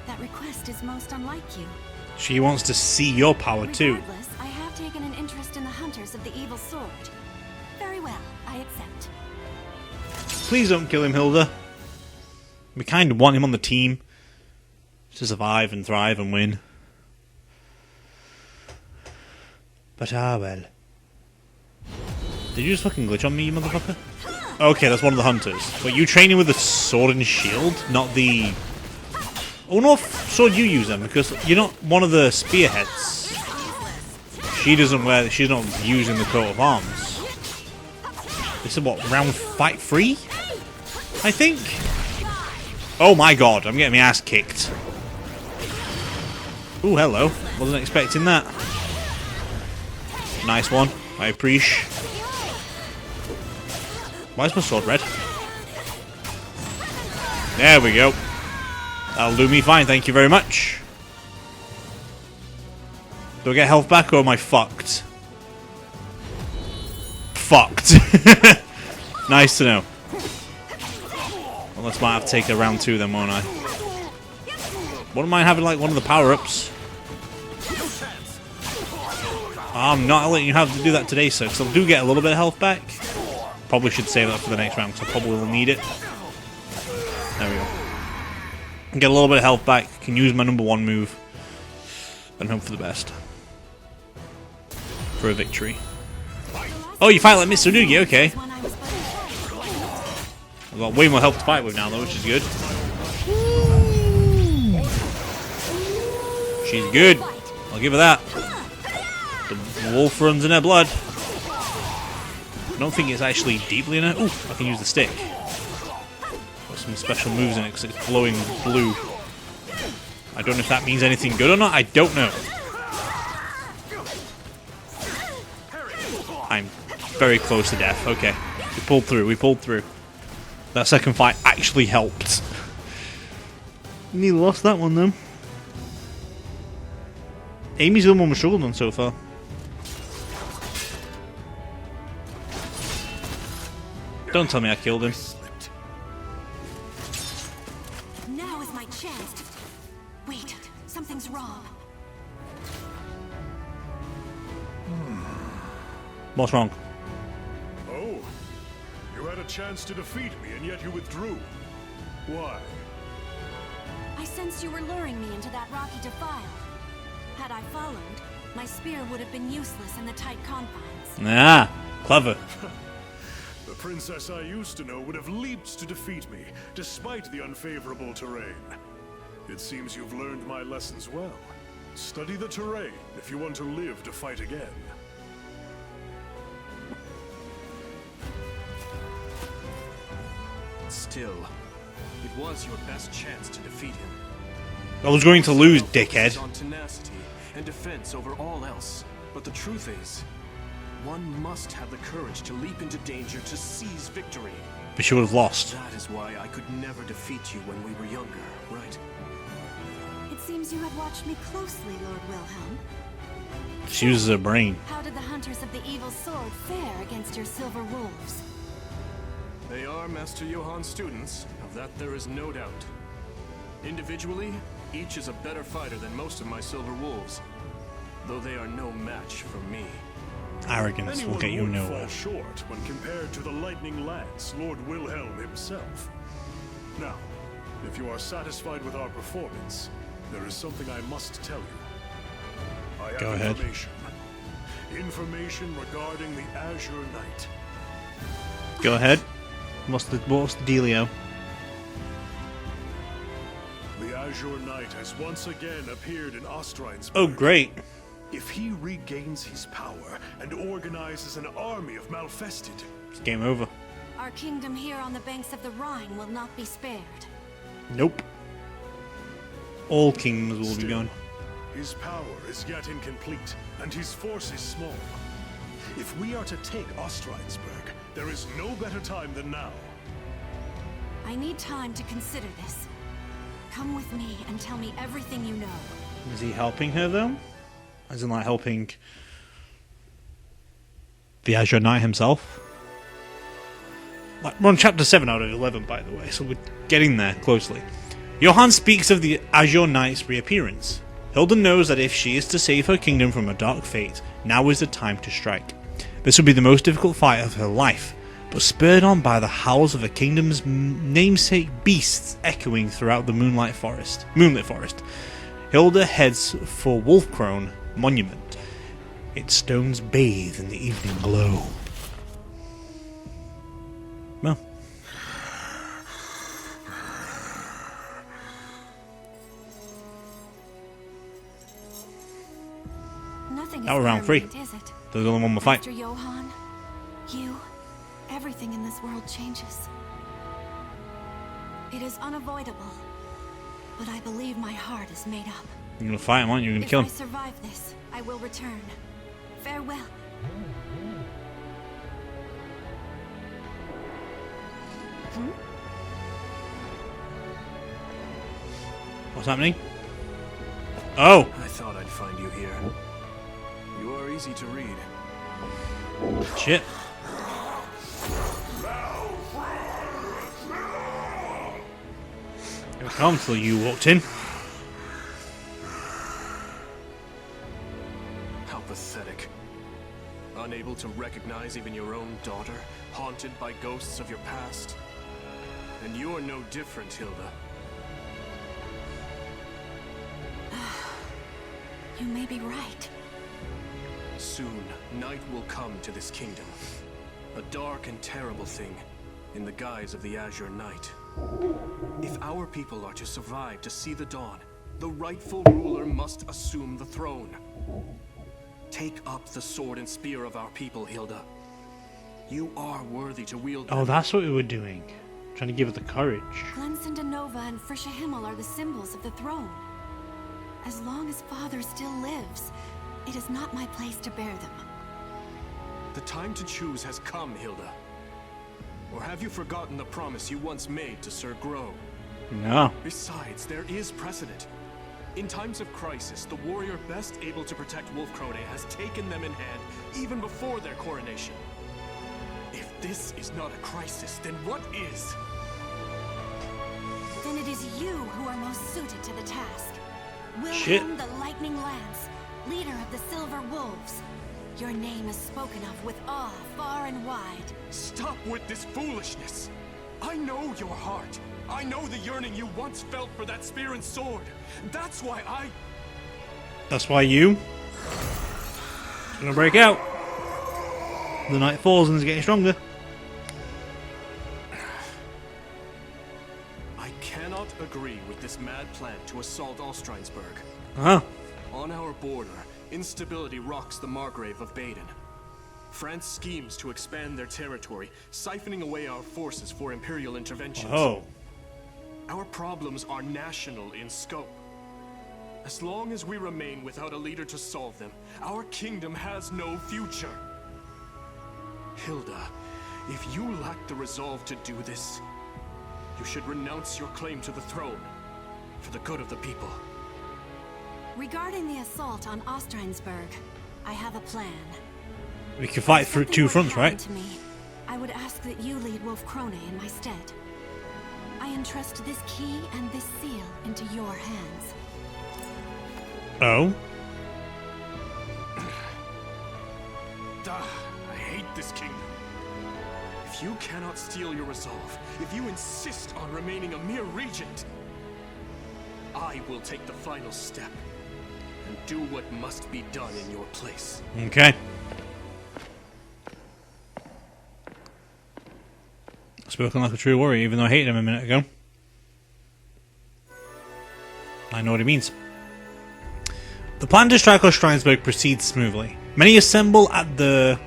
That request is most unlike you. She wants to see your power too. Regardless, I have taken an interest in the hunters of the evil sword. Very well, I accept. Please don't kill him, Hilda. We kind of want him on the team to survive and thrive and win. But well. Did you just fucking glitch on me, you motherfucker? Okay, that's one of the hunters. But you training with a sword and shield, not the... Oh no, sword you use then, because you're not one of the spearheads. She doesn't wear... She's not using the coat of arms. This is what, round fight 3? I think? Oh my god, I'm getting my ass kicked. Ooh, hello. Wasn't expecting that. Nice one. I appreciate. Why is my sword red? There we go. That'll do me fine, thank you very much. Do I get health back or am I fucked? Fucked. Nice to know. Unless I might have to take a round 2 then, won't I? Wouldn't mind having like one of the power-ups. I'm not letting you have to do that today, sir, because I do get a little bit of health back. Probably should save that for the next round, because I probably will need it. There we go. Get a little bit of health back, can use my number 1 move, and hope for the best. For a victory. Oh, you fight like Mitsurugi, okay. I've got way more health to fight with now, though, which is good. She's good. I'll give her that. The wolf runs in her blood. I don't think it's actually deeply in her. Ooh, I can use the stick. Got some special moves in it because it's glowing blue. I don't know if that means anything good or not. I don't know. I'm very close to death. Okay. We pulled through. We pulled through. That second fight actually helped. Nearly lost that one, though. Amy's the one we've struggled on so far. Don't tell me I killed him. Now is my chance. Wait, something's wrong. What's wrong? Oh, you had a chance to defeat me and yet you withdrew. Why? I sensed you were luring me into that rocky defile. Had I followed, my spear would have been useless in the tight confines. Ah, clever. The princess I used to know would have leaped to defeat me, despite the unfavorable terrain. It seems you've learned my lessons well. Study the terrain if you want to live to fight again. Still, it was your best chance to defeat him. I was going to lose, dickhead. On tenacity and defense over all else. But the truth is, one must have the courage to leap into danger to seize victory. But she would have lost. That is why I could never defeat you when we were younger, right? It seems you had watched me closely, Lord Wilhelm. She uses her brain. How did the hunters of the evil sword fare against your silver wolves? They are Master Johann's students, of that there is no doubt. Individually, each is a better fighter than most of my silver wolves, though they are no match for me. Arrogance will get you Anyone would nowhere. fall short when compared to the lightning lance, Lord Wilhelm himself. Now, if you are satisfied with our performance, there is something I must tell you. I have Go ahead. information. Information regarding the Azure Knight. Go ahead. What's the dealio? The Azure Knight has once again appeared in Ostrheinsburg. Oh, great. If he regains his power and organizes an army of Malfested, It's game over. Our kingdom here on the banks of the Rhine will not be spared. Nope. All kingdoms will be Still, gone. his power is yet incomplete, and his force is small. If we are to take Ostrheinsburg, there is no better time than now. I need time to consider this. Come with me and tell me everything you know. Is he helping her though? As in like helping the Azure Knight himself? Like, we're on chapter 7 out of 11, by the way, so we're getting there closely. Johann speaks of the Azure Knight's reappearance. Hilde knows that if she is to save her kingdom from a dark fate, now is the time to strike. This will be the most difficult fight of her life, but spurred on by the howls of her kingdom's namesake beasts echoing throughout the moonlit forest, Hilde heads for Wolfkrone Monument. Its stones bathe in the evening glow. Well, Nothing Now is we're round 3. permanent, is it? there's only one more fight. After Johann, everything in this world changes. It is unavoidable, but I believe my heart is made up. You're gonna fight him, aren't you? You're gonna If kill I him. survive this, I will return. Farewell. What's happening? Oh! I thought I'd find you here. You are easy to read. Shit. It was calm until you walked in. How pathetic. Unable to recognize even your own daughter, haunted by ghosts of your past. And you are no different, Hilde. You may be right. Soon, night will come to this kingdom. A dark and terrible thing, in the guise of the Azure Knight. If our people are to survive to see the dawn, the rightful ruler must assume the throne. Take up the sword and spear of our people, Hilde. You are worthy to wield them. Oh, that's what we were doing. Trying to give her the courage. Glensindanova and Frisha Himmel are the symbols of the throne. As long as Father still lives, it is not my place to bear them. The time to choose has come, Hilde. Or have you forgotten the promise you once made to Sir Grow? No. Besides, there is precedent. In times of crisis, the warrior best able to protect Wolfkrone has taken them in hand even before their coronation. If this is not a crisis, then what is? Then it is you who are most suited to the task. Shit. Wilhelm the Lightning Lance, leader of the Silver Wolves. Your name is spoken of with awe far and wide. Stop with this foolishness! I know your heart. I know the yearning you once felt for that spear and sword. That's why That's why you... It's gonna break out. The night falls and it's getting stronger. I cannot agree with this mad plan to assault Ostrheinsburg. Oh. On our border, instability rocks the Margrave of Baden. France schemes to expand their territory, siphoning away our forces for imperial interventions. Oh. Our problems are national in scope. As long as we remain without a leader to solve them, our kingdom has no future. Hilde, if you lack the resolve to do this, you should renounce your claim to the throne for the good of the people. Regarding the assault on Ostrheinsburg, I have a plan. We can fight through Something two would fronts, happen right? To me, I would ask that you lead Wolfkrone in my stead. I entrust this key and this seal into your hands. Oh. I hate this kingdom. If you cannot steal your resolve, if you insist on remaining a mere regent, I will take the final step and do what must be done in your place. Okay. Spoken like a true warrior, even though I hated him a minute ago. I know what he means. The plan to strike Ostrheinsburg proceeds smoothly. Many assemble at the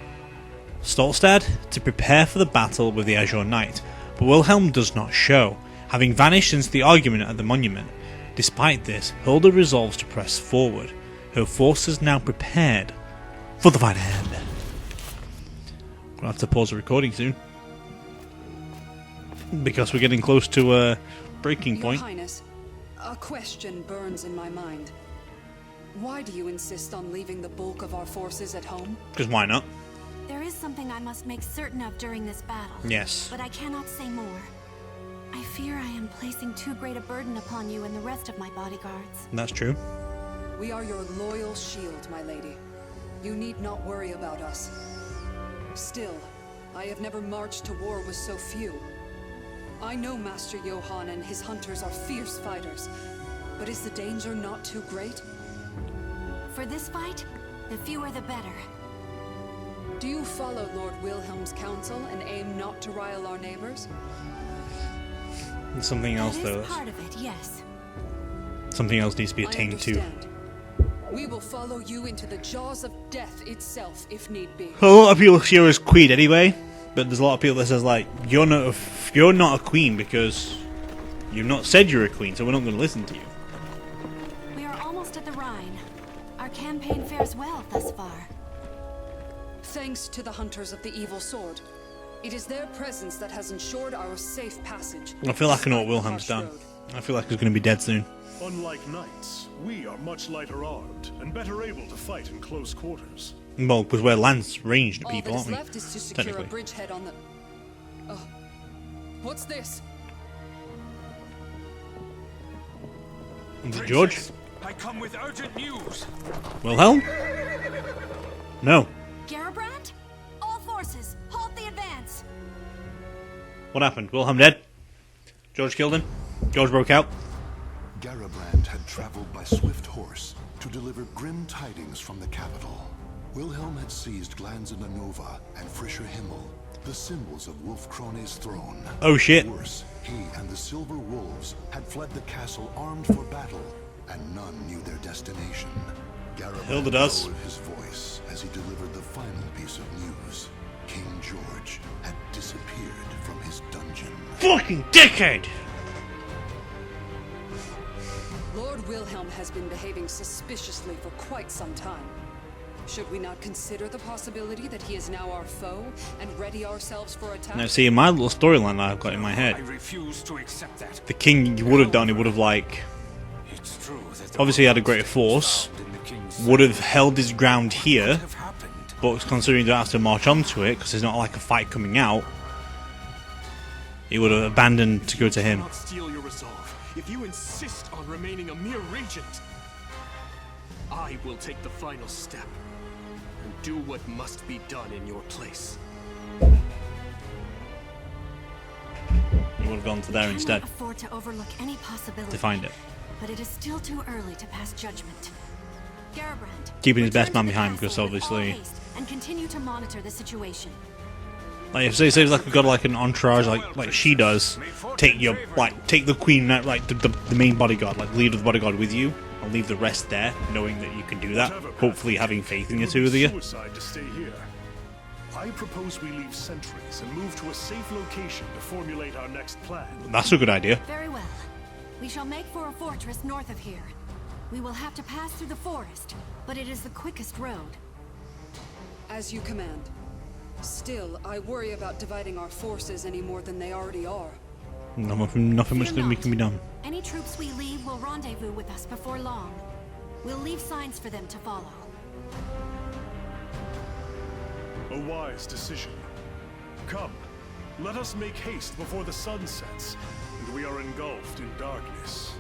Stolstad to prepare for the battle with the Azure Knight, but Wilhelm does not show, having vanished since the argument at the monument. Despite this, Hilde resolves to press forward, her forces now prepared for the fight ahead. Gonna have to pause the recording soon, because we're getting close to a breaking point. Your Highness, a question burns in my mind. Why do you insist on leaving the bulk of our forces at home? Because why not? There is something I must make certain of during this battle. Yes. But I cannot say more. I fear I am placing too great a burden upon you and the rest of my bodyguards. That's true. We are your loyal shield, my lady. You need not worry about us. Still, I have never marched to war with so few. I know Master Johann and his hunters are fierce fighters, but is the danger not too great? For this fight, the fewer the better. Do you follow Lord Wilhelm's counsel and aim not to rile our neighbors? There's something else That though. is part of it, yes. Something else needs to be I attained too. understand. We will follow you into the jaws of death itself, if need be. A lot of people see her as queen anyway, but there's a lot of people that says like, you're not a queen because you've not said you're a queen, so we're not going to listen to you. We are almost at the Rhine. Our campaign fares well thus far. Thanks to the hunters of the evil sword. It is their presence that has ensured our safe passage. I feel like I know what despite the Wilhelm's harsh done. road. I feel like he's going to be dead soon. Unlike knights, we are much lighter armed and better able to fight in close quarters. Well, because we're lance ranged All people, that aren't is we? left is to secure a Technically. bridgehead on the... Oh. What's this? Is it George? Princess, I come with urgent news. Wilhelm? No. Gerbrand? All forces, halt the advance! What happened? Wilhelm dead? George killed him? George broke out? Gerbrand had traveled by swift horse to deliver grim tidings from the capital. Wilhelm had seized Glanzenanova and Frischer Himmel, the symbols of Wolf Krone's throne. Oh shit. Worse, he and the Silver Wolves had fled the castle armed for battle, and none knew their destination. Gerbrand Hilde does. lowered his voice as he delivered the final piece of news. King George had disappeared from his dungeon. Fucking dickhead! Lord Wilhelm has been behaving suspiciously for quite some time. Should we not consider the possibility that he is now our foe and ready ourselves for attack? Now see, in my little storyline I've got in my I head, refuse to accept that. the king would have done, he would have like, It's true that the obviously he had a robust greater force, found in the king's would have held his ground here, have happened. but considering you don't have to march onto it, because there's not like a fight coming out, he would have abandoned to go to him. Not steal your resolve. If you insist on remaining a mere regent, I will take the final step and do what must be done in your place. He would have gone to there Cannot instead afford to overlook any possibility. to find it. But it is still too early to pass judgment. Gerbrand, Keeping his best return man to the behind, because castle with all obviously- haste and continue to monitor the situation. Like if say like we've got like an entourage like she does, take the queen, like the main bodyguard, like lead the bodyguard with you, and leave the rest there, knowing that you can do that. Whatever path Hopefully we having take, faith in it the would two be of you. Suicide to stay here. I propose we leave sentries and move to a safe location to formulate our next plan. That's a good idea. Very well. We shall make for a fortress north of here. We will have to pass through the forest, but it is the quickest road. As you command. Still, I worry about dividing our forces any more than they already are. Nothing much Fear that we not. can be done. Any troops we leave will rendezvous with us before long. We'll leave signs for them to follow. A wise decision. Come, let us make haste before the sun sets, and we are engulfed in darkness.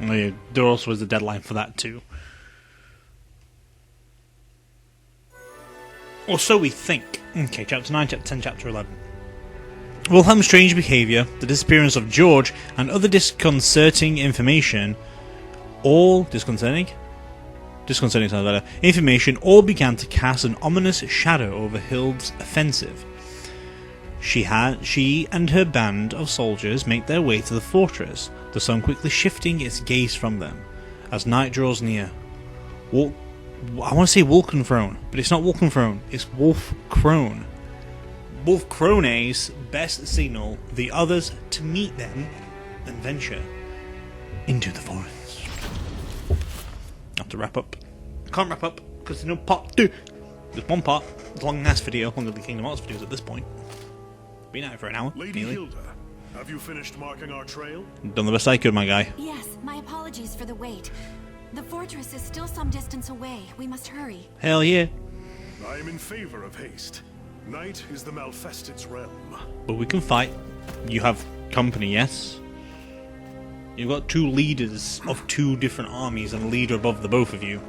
Oh, yeah, there also is a deadline for that too. Or so we think. Okay, chapter 9, chapter 10, chapter 11. Wilhelm's strange behaviour, the disappearance of George, and other disconcerting information, all disconcerting sounds better, information all began to cast an ominous shadow over Hilde's offensive. She and her band of soldiers make their way to the fortress, the sun quickly shifting its gaze from them as night draws near. I want to say Wolkenkrone, but it's not Wolkenkrone, it's Wolf Crone. Wolf Crone's best signal the others to meet them and venture into the forest. I have to wrap up. Can't wrap up because there's no part 2. There's one part. It's a long ass video, longer than Kingdom Hearts videos at this point. Been out for an hour. Lady nearly. Hilde, have you finished marking our trail? Done the best I could, my guy. Yes, my apologies for the wait. The fortress is still some distance away. We must hurry. Hell yeah. I am in favor of haste. Night is the Malfested's realm. But we can fight. You have company, yes? You've got 2 leaders of 2 different armies and a leader above the both of you.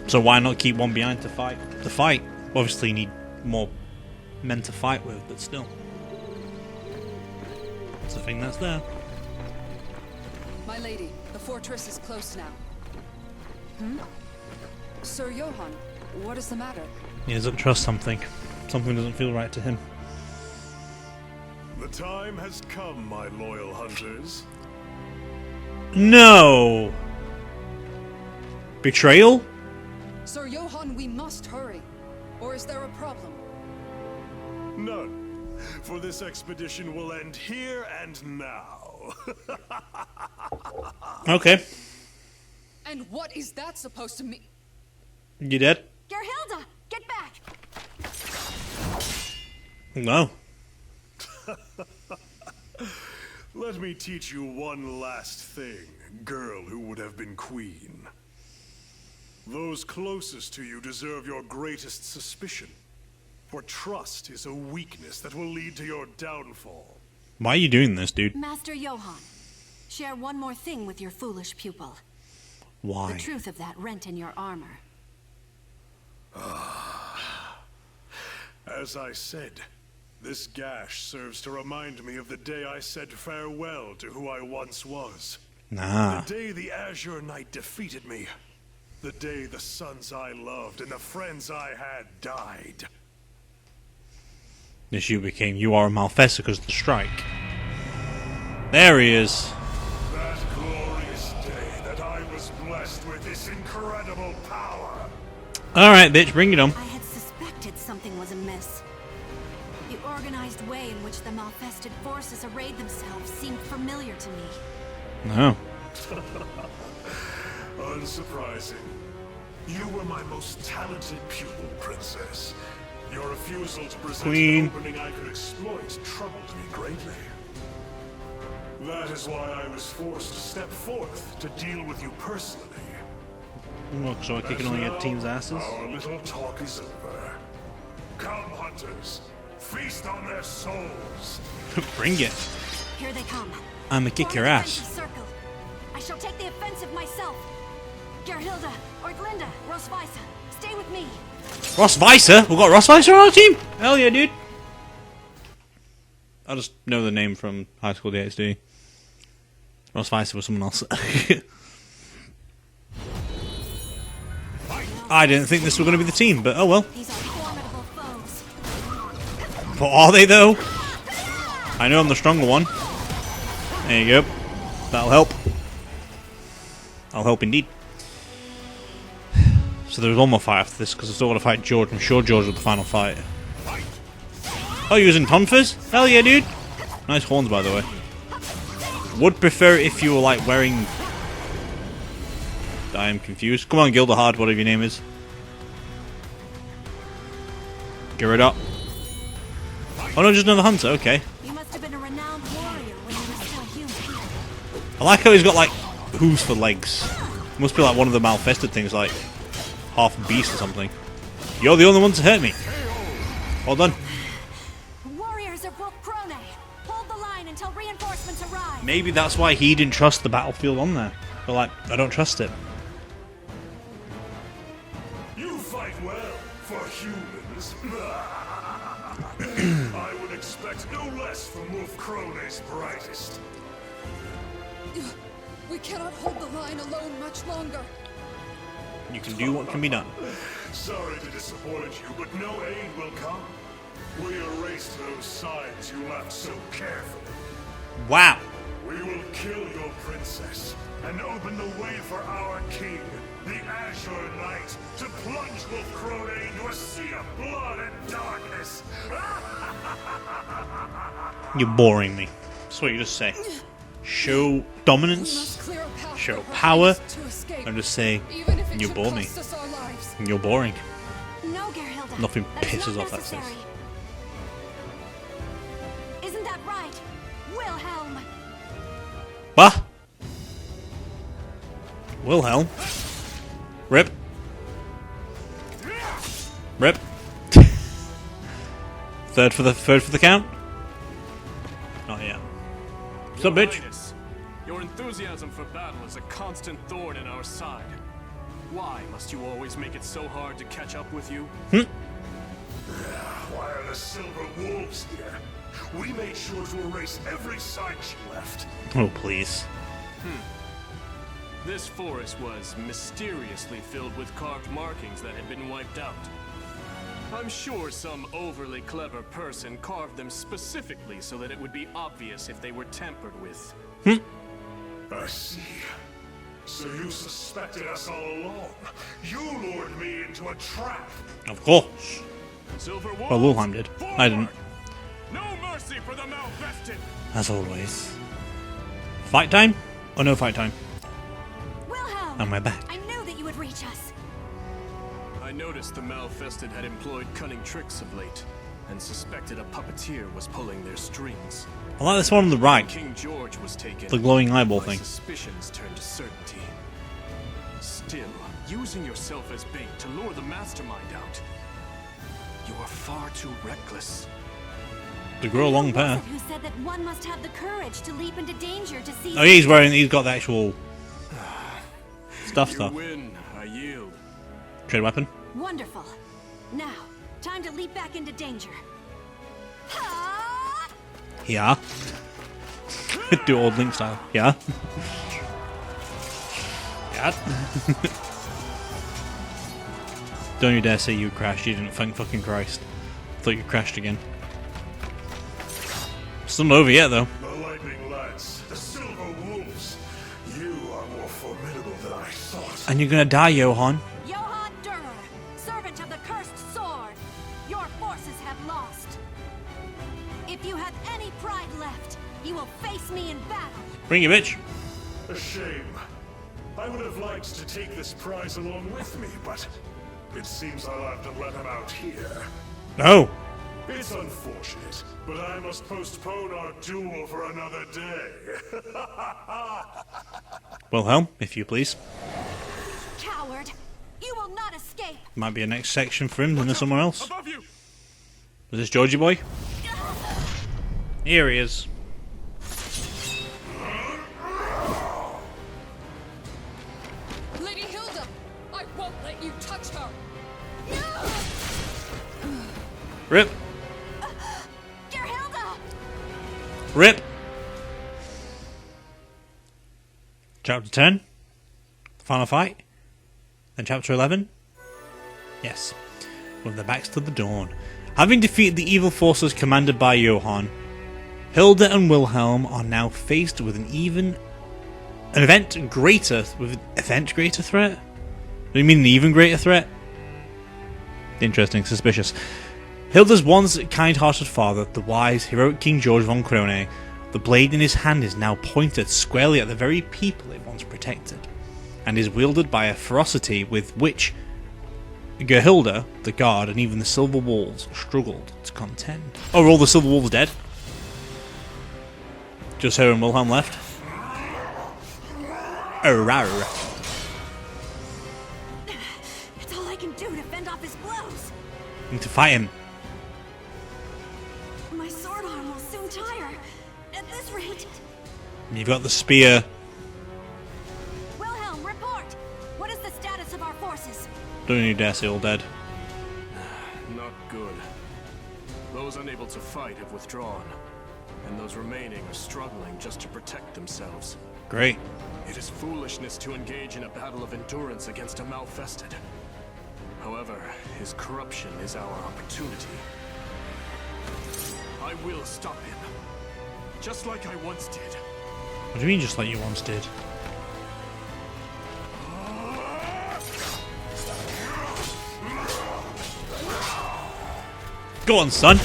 So why not keep one behind to fight? Obviously you need more men to fight with, but still. It's a thing that's there. My lady, the fortress is close now. Sir Johann, what is the matter? He doesn't trust something. Something doesn't feel right to him. The time has come, my loyal hunters. No! Betrayal? Sir Johann, we must hurry. Or is there a problem? None. For this expedition will end here and now. Okay. And what is that supposed to mean? You dead? Gerhilda, get back! No. Let me teach you one last thing, girl who would have been queen. Those closest to you deserve your greatest suspicion. For trust is a weakness that will lead to your downfall. Why are you doing this, dude? Master Johann, share one more thing with your foolish pupil. Why? The truth of that rent in your armor. As I said, this gash serves to remind me of the day I said farewell to who I once was. Nah. The day the Azure Knight defeated me. The day the sons I loved and the friends I had died. This you are a Malfester because of the strike. There he is. That glorious day that I was blessed with this incredible power. Alright, bitch, bring it on. I had suspected something was amiss. The organized way in which the Malfested forces arrayed themselves seemed familiar to me. No. Unsurprising. You were my most talented pupil, Princess. Your refusal to present Queen. an opening I could exploit troubled me greatly. That is why I was forced to step forth to deal with you personally. Look, so I can only get teams' asses? Our little talk is over. Come, hunters. Feast on their souls. Bring it. Here they come. I'ma kick Form your a ass. defensive circle. I shall take the offensive myself. Gerhilda, Orglinda, Rosweisa, stay with me. Rosweisa? We've got Rosweisa on our team? Hell yeah, dude. I just know the name from High School DxD. Rosweisa was someone else. I didn't think this was going to be the team, but oh well. These are formidable foes. But are they though? I know I'm the stronger one. There you go. That'll help. That'll help indeed. So there's one more fight after this because I still got to fight George. I'm sure George was the final fight. Oh, you're using Tonfas? Hell yeah, dude. Nice horns, by the way. Would prefer if you were like wearing... I am confused. Come on, Gildahard, whatever your name is. Get rid up. Oh no, just another hunter. Okay. You must have been a renowned warrior when you were still human. I like how he's got like hooves for legs. Must be like one of the Malfested things, like half a beast or something. You're the only one to hurt me. Well done. Warriors of Wolf Crone, hold the line until reinforcements arrive. Maybe that's why he didn't trust the battlefield on there. But like, I don't trust it. You fight well for humans. I would expect no less from Wolf Crone's brightest. We cannot hold the line alone much longer. You can do what can be done. Sorry to disappoint you, but no aid will come. We erase those signs you left so carefully. Wow. We will kill your princess and open the way for our king, the Azure Knight, to plunge Wolf Crone into a sea of blood and darkness. You're boring me. That's what you just say. Show dominance, show power, and just say, you bore me. You're boring. No, Gerhilda. Nothing That's pisses not off that face. necessary. Isn't that right, Wilhelm? What? Wilhelm? Rip. Rip. Third for the count? Not yet. What's up, bitch? Highness, your enthusiasm for battle is a constant thorn in our side. Why must you always make it so hard to catch up with you? Why are the Silver Wolves here? We made sure to erase every sign she left. Oh, please. This forest was mysteriously filled with carved markings that had been wiped out. I'm sure some overly clever person carved them specifically so that it would be obvious if they were tampered with. I see. So you suspected us all along. You lured me into a trap. Of course. Silver Wolves, Well, Wilhelm did. I didn't. No mercy for the malvested. As always. Fight time? Oh, no fight time. Wilhelm! And we're back. I knew that you would reach us. I noticed the malfested had employed cunning tricks of late, and suspected a puppeteer was pulling their strings. I like this one on the right. King George was taken. The glowing eyeball my thing. Suspicions turned to certainty. Still, using yourself as bait to lure the mastermind out. You are far too reckless. To grow a long pair. Who said that one must have the courage to leap into danger to see? Oh, he's got the actual stuff. You win. I yield. Trade weapon. Wonderful. Now, time to leap back into danger. Ha! Yeah. Do old Link style. Yeah. Yeah. Don't you dare say you crashed. You didn't. Thank fucking Christ. Thought you crashed again. Still not over yet, though. The Lightning Lads, the Silver Wolves. You are more formidable than I thought. And you're gonna die, Johann. Johann Durer, servant of the cursed sword. Your forces have lost. If you have any pride left, you will face me in battle. Bring it, bitch. A shame. I would have liked to take this prize along with me, but it seems I'll have to let him out here. No. It's unfortunate, but I must postpone our duel for another day. Wilhelm, if you please. Coward, you will not escape. Might be a next section for him than there's somewhere else. Above you. Is this Georgie boy? Here he is. Lady Hilde, I won't let you touch her. Rip. Gerhilda! Rip. Chapter 10. The final fight. Then chapter 11. Yes. With their backs to the dawn. Having defeated the evil forces commanded by Johann, Hilde and Wilhelm are now faced with an event greater threat? Do you mean an even greater threat? Interesting, suspicious. Hilde's once kind-hearted father, the wise, heroic King George von Krone, the blade in his hand is now pointed squarely at the very people it once protected, and is wielded by a ferocity with which Gerhilde, the guard, and even the Silver Wolves struggled to contend. Oh, are all the Silver Wolves dead? Just her and Wilhelm left? Oh, rar. It's all I can do to fend off his blows. Need to fight him. My sword arm will soon tire. At this rate. You've got the spear. Wilhelm, report. What is the status of our forces? Don't you dare say all dead. Not good. Those unable to fight have withdrawn, and those remaining are struggling just to protect themselves. Great. It is foolishness to engage in a battle of endurance against a malfested. However, his corruption is our opportunity. I will stop him. Just like I once did. What do you mean, just like you once did? Go on, son.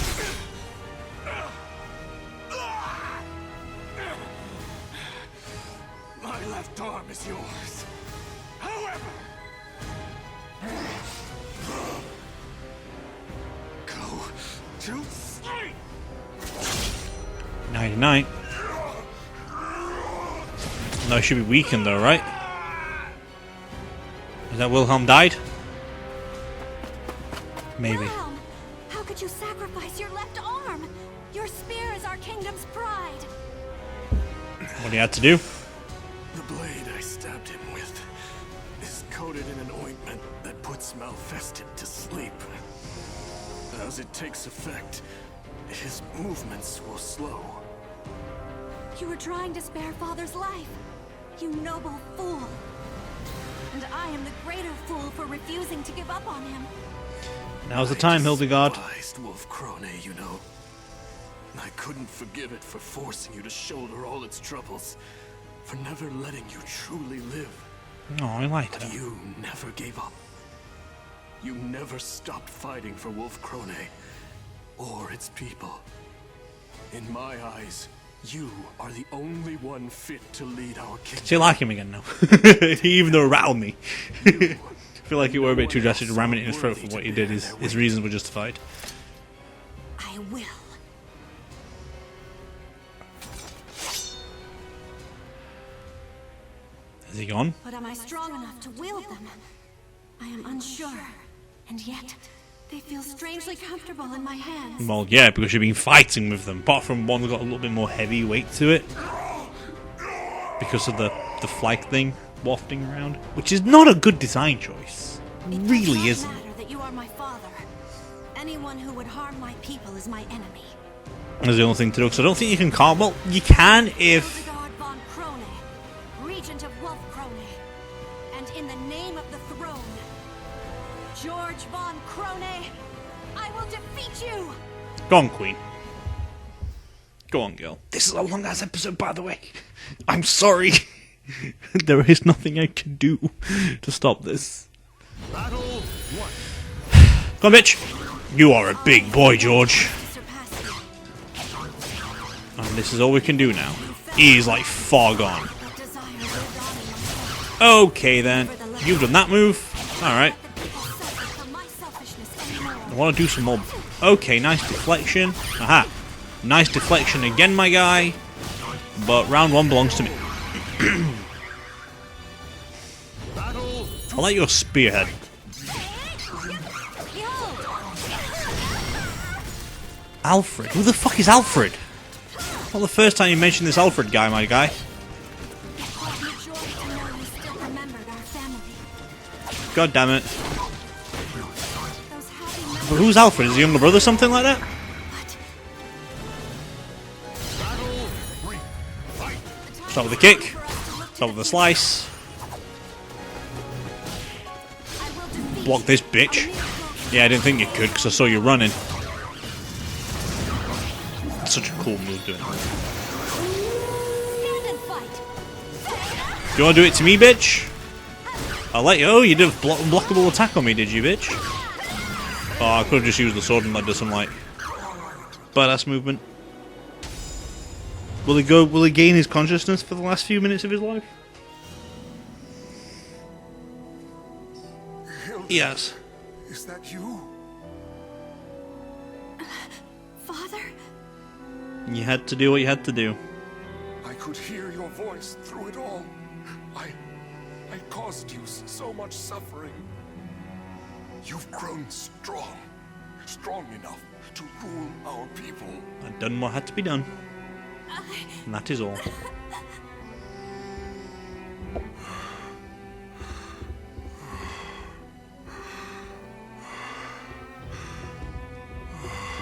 My left arm is yours. However, go to sleep. 99. No, it should be weakened though, right? Is that Wilhelm died? Maybe. Wilhelm, how could you sacrifice your left arm? Your spear is our kingdom's pride. What he had to do? The blade I stabbed him with is coated in an ointment that puts Malfested to sleep. As it takes effect, his movements will slow. You were trying to spare Father's life, you noble fool. And I am the greater fool for refusing to give up on him. Now's the time, Hildegard. I despised Wolf Krone, you know. I couldn't forgive it for forcing you to shoulder all its troubles, for never letting you truly live. Oh, I liked But it. you never gave up. You never stopped fighting for Wolf Krone or its people. In my eyes, you are the only one fit to lead our kingdom. See, I like him again now. Even though it rattled me. I feel like you were a bit too drastic to ram it in his throat for what he did. His reasons were justified. I will. Is he gone? But am I strong enough to wield them? I am unsure. And yet, they feel strangely comfortable in my hands. Well, yeah, because you've been fighting with them. Apart from one that got a little bit more heavy weight to it. Because of the flag thing wafting around. Which is not a good design choice. It really isn't. Matter that you are my father. Anyone who would harm my people is my enemy. That's the only thing to do, because I don't think you can call. Well, you can if... Hildegard von Krone, Regent of Wolf Krone, and in the name of the throne, George von Krone, I will defeat you! Go on, Queen. Go on, girl. This is a long-ass episode, by the way. I'm sorry. There is nothing I can do to stop this. Battle 1. Come on, bitch. You are a big boy, George. Surpass you. And this is all we can do now. He's like far gone. That desire lived on in myself. Okay, then. You've done that move. Alright. Let the people suffer from my selfishness anymore. I want to do some more. Okay, nice deflection. Aha. Nice deflection again, my guy. But round 1 belongs to me. I like your spearhead. Alfred? Who the fuck is Alfred? Well, the first time you mentioned this Alfred guy, my guy. God damn it. But who's Alfred? Is he younger brother, something like that? Start with a kick. Start with a slice. Block this bitch. Yeah, I didn't think you could because I saw you running. Such a cool move doing it. Do you want to do it to me, bitch? I'll let you. Oh, you did a blockable attack on me, did you, bitch? Oh, I could have just used the sword and let do some like badass movement. Will he go? Will he gain his consciousness for the last few minutes of his life? Hilde, Yes. is that you? Father? You had to do what you had to do. I could hear your voice through it all. I caused you so much suffering. You've grown strong enough to rule our people. I'd done what had to be done. And that is all.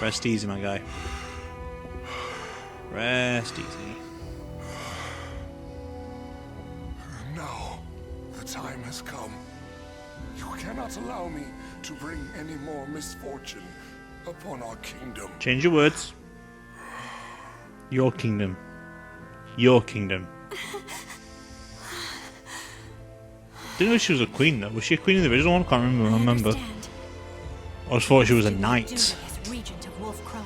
Rest easy, my guy. Rest easy. Now, the time has come. You cannot allow me to bring any more misfortune upon our kingdom. Change your words. Your kingdom. Your kingdom. Didn't know she was a queen though. Was she a queen in the original one? I can't remember. I just thought she was a knight. Regent of Wolf Krone.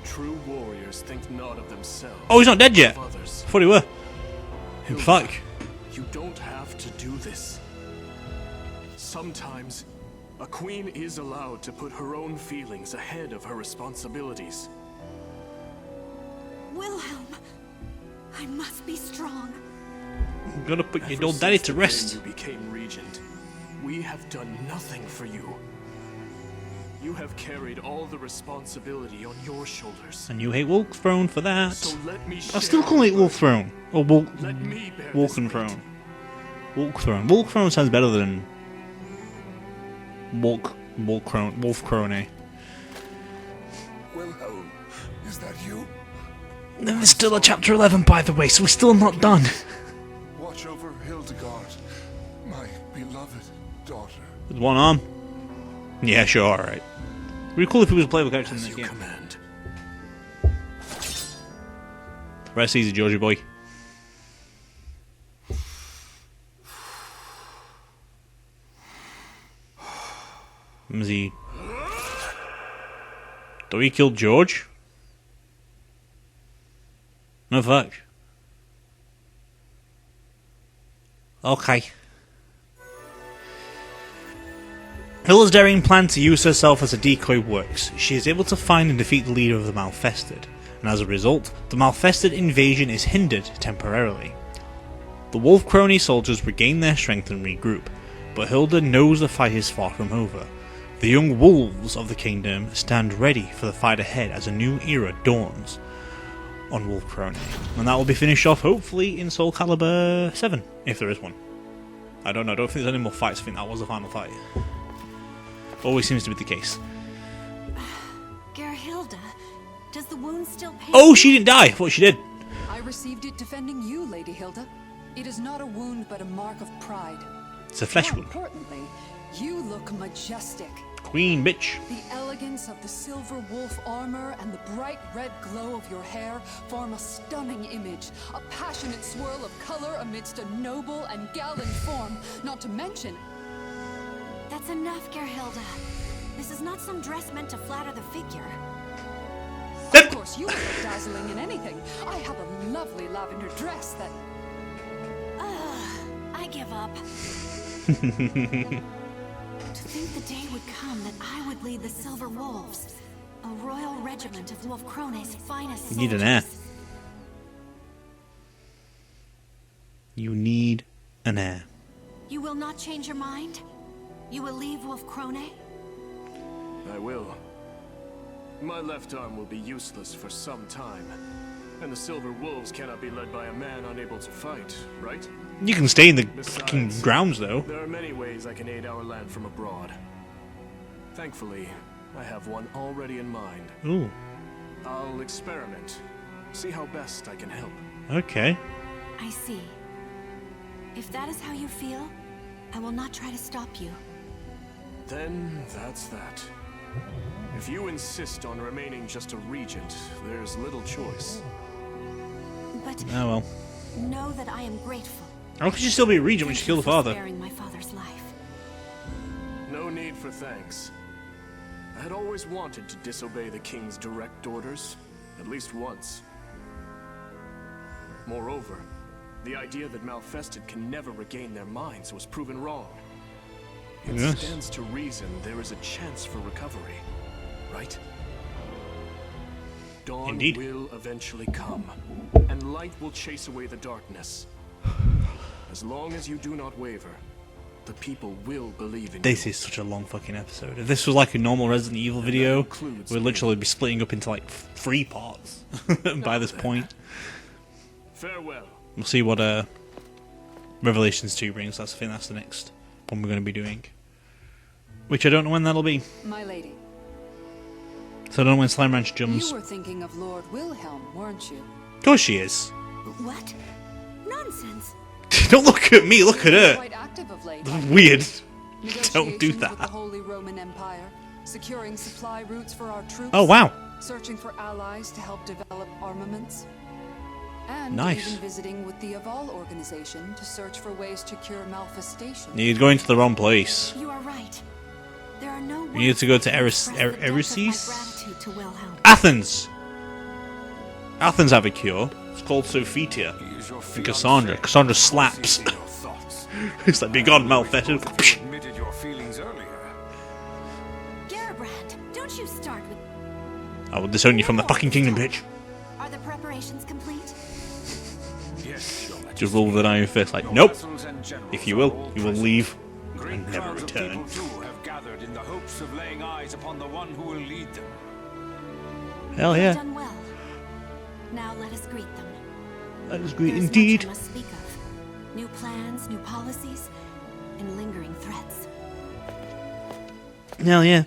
True warriors think not of themselves. Oh, he's not dead yet. Of others. I thought he were. Hilde, Fuck. You don't have to do this. Sometimes, a queen is allowed to put her own feelings ahead of her responsibilities. Wilhelm, I must be strong. I'm gonna put your Ever old daddy since to the day rest. you became regent, we have done nothing for you. You have carried all the responsibility on your shoulders. And you hate Wolf Throne for that. So let me I still call it Wolf Throne. Or Let me bear this Walken weight. Throne. Wolf Throne. Wolf Throne sounds better than Wolf Krone. Wilhelm, is that you? Then there's still a chapter 11, by the way, so we're still not done. Watch over Hildegard, my beloved daughter. With one arm. Yeah, sure, alright. Really cool if he was a playable character in As this you game. command. Rest easy, Georgie boy. Was he... Do we kill George? No fuck. Okay. Hilda's daring plan to use herself as a decoy works. She is able to find and defeat the leader of the Malfested, and as a result, the Malfested invasion is hindered temporarily. The Wolf Krone soldiers regain their strength and regroup, but Hilde knows the fight is far from over. The young wolves of the kingdom stand ready for the fight ahead as a new era dawns on Wolf Krone. And that will be finished off hopefully in Soulcalibur VII, if there is one. I don't know, I don't think there's any more fights, I think that was the final fight. Always seems to be the case. Gerhilde, does the wound still pain? Oh, she didn't die! I thought she did. I received it defending you, Lady Hilde. It is not a wound, but a mark of pride. It's a flesh More wound. importantly, you look majestic. Queen bitch. The elegance of the silver wolf armor and the bright red glow of your hair form a stunning image, a passionate swirl of color amidst a noble and gallant form, not to mention... That's enough, Gerhilde. This is not some dress meant to flatter the figure. Of course, you look dazzling in anything. I have a lovely lavender dress that... I give up. To think the day would come that I would lead the Silver Wolves, a royal regiment of Wolf Krone's finest soldiers. You need an heir. You need an heir. You will not change your mind? You will leave Wolf Krone? I will. My left arm will be useless for some time. And the Silver Wolves cannot be led by a man unable to fight, right? You can stay in the Besides, fucking grounds though. There are many ways I can aid our land from abroad. Thankfully, I have one already in mind. Ooh. I'll experiment. See how best I can help. Okay. I see. If that is how you feel, I will not try to stop you. Then that's that. If you insist on remaining just a regent, there's little choice. But Oh well. know that I am grateful. How could you still be a regent when you killed the for father? sparing my father's life. No need for thanks. I had always wanted to disobey the king's direct orders, at least once. Moreover, the idea that Malfested can never regain their minds was proven wrong. It Yes. stands to reason there is a chance for recovery, right? Dawn Indeed. will eventually come, and light will chase away the darkness. As long as you do not waver, the people will believe in This you. is such a long fucking episode. If this was like a normal Resident Evil video, includes we'd literally be splitting up into like 3 parts by this point. Farewell. We'll see what Revelations 2 brings. I think that's the next one we're going to be doing. Which I don't know when that'll be. My lady, So I don't know when Slime Ranch you jumps. were thinking of Lord Wilhelm, weren't you? Of course she is. What? Nonsense. Don't look at me, look at her. Quite active of late. Weird. Don't do Negotiations that. with the Holy Roman Empire, securing supply routes for our troops. Oh, wow. Searching for allies to help develop armaments. And Nice. even visiting with the Aval organization to search for ways to cure malfestation. You're going to the wrong place. You are right. There are no You need to go to Erisys? Athens! Athens have a cure. It's called Sophitia. Use your And Cassandra. fiancé. Cassandra slaps. Your thoughts. It's like, be gone, malfetted. You admitted your feelings earlier. Garibrand, don't you start with... I will disown you from the fucking kingdom, bitch. Are the preparations complete? Yes, Your Majesty. Just roll with an iron fist, like, Your nope. vassals and generals If you are will, all you will present. leave Great and never crowds of return. people too have gathered in the hopes of laying eyes upon the one who will lead them. Hell You've yeah. done well. Now let us greet them. That is great There's indeed. much I must speak of. New plans, new policies, and lingering threats. Hell yeah.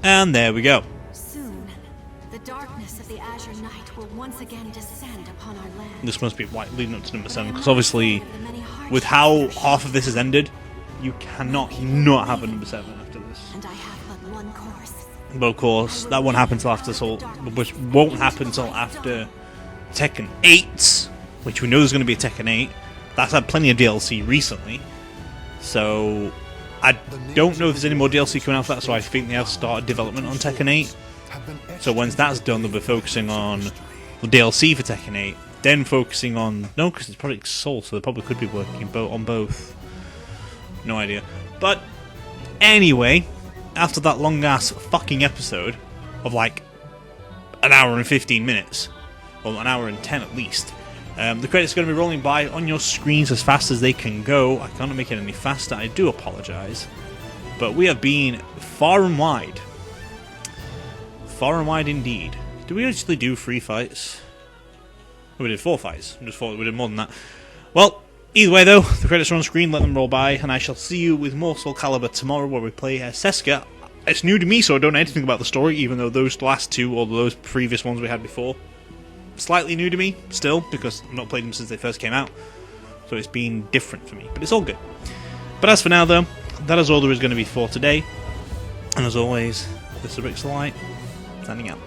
And there we go. Soon, the darkness of the Azure Knight will once again descend upon our land. This must be why leading up to number 7, because obviously, with how half of this has ended, you cannot not have a number 7 after this. And I have but one course. But of course, that won't happen till after Soul, which won't happen till after Tekken 8, which we know there's going to be a Tekken 8. That's had plenty of DLC recently, so I don't know if there's any more DLC coming out for that. So I think they have started development on Tekken 8. So once that's done, they'll be focusing on the DLC for Tekken 8, then focusing on because it's Project Soul, so they probably could be working on both. No idea, but anyway. After that long ass fucking episode of like an hour and 15 minutes, well, an hour and 10 at least, the credits are going to be rolling by on your screens as fast as they can go. I can't make it any faster, I do apologise. But we have been far and wide. Far and wide indeed. Did we actually do 3 fights? Oh, we did 4 fights. I just thought we did more than that. Well, either way though, the credits are on screen, let them roll by, and I shall see you with more Soulcalibur tomorrow where we play Setsuka. It's new to me, so I don't know anything about the story, even though those last 2, or those previous ones we had before, slightly new to me, still, because I've not played them since they first came out, so it's been different for me, but it's all good. But as for now though, that is all there is going to be for today, and as always, this is Rixxalight, signing out.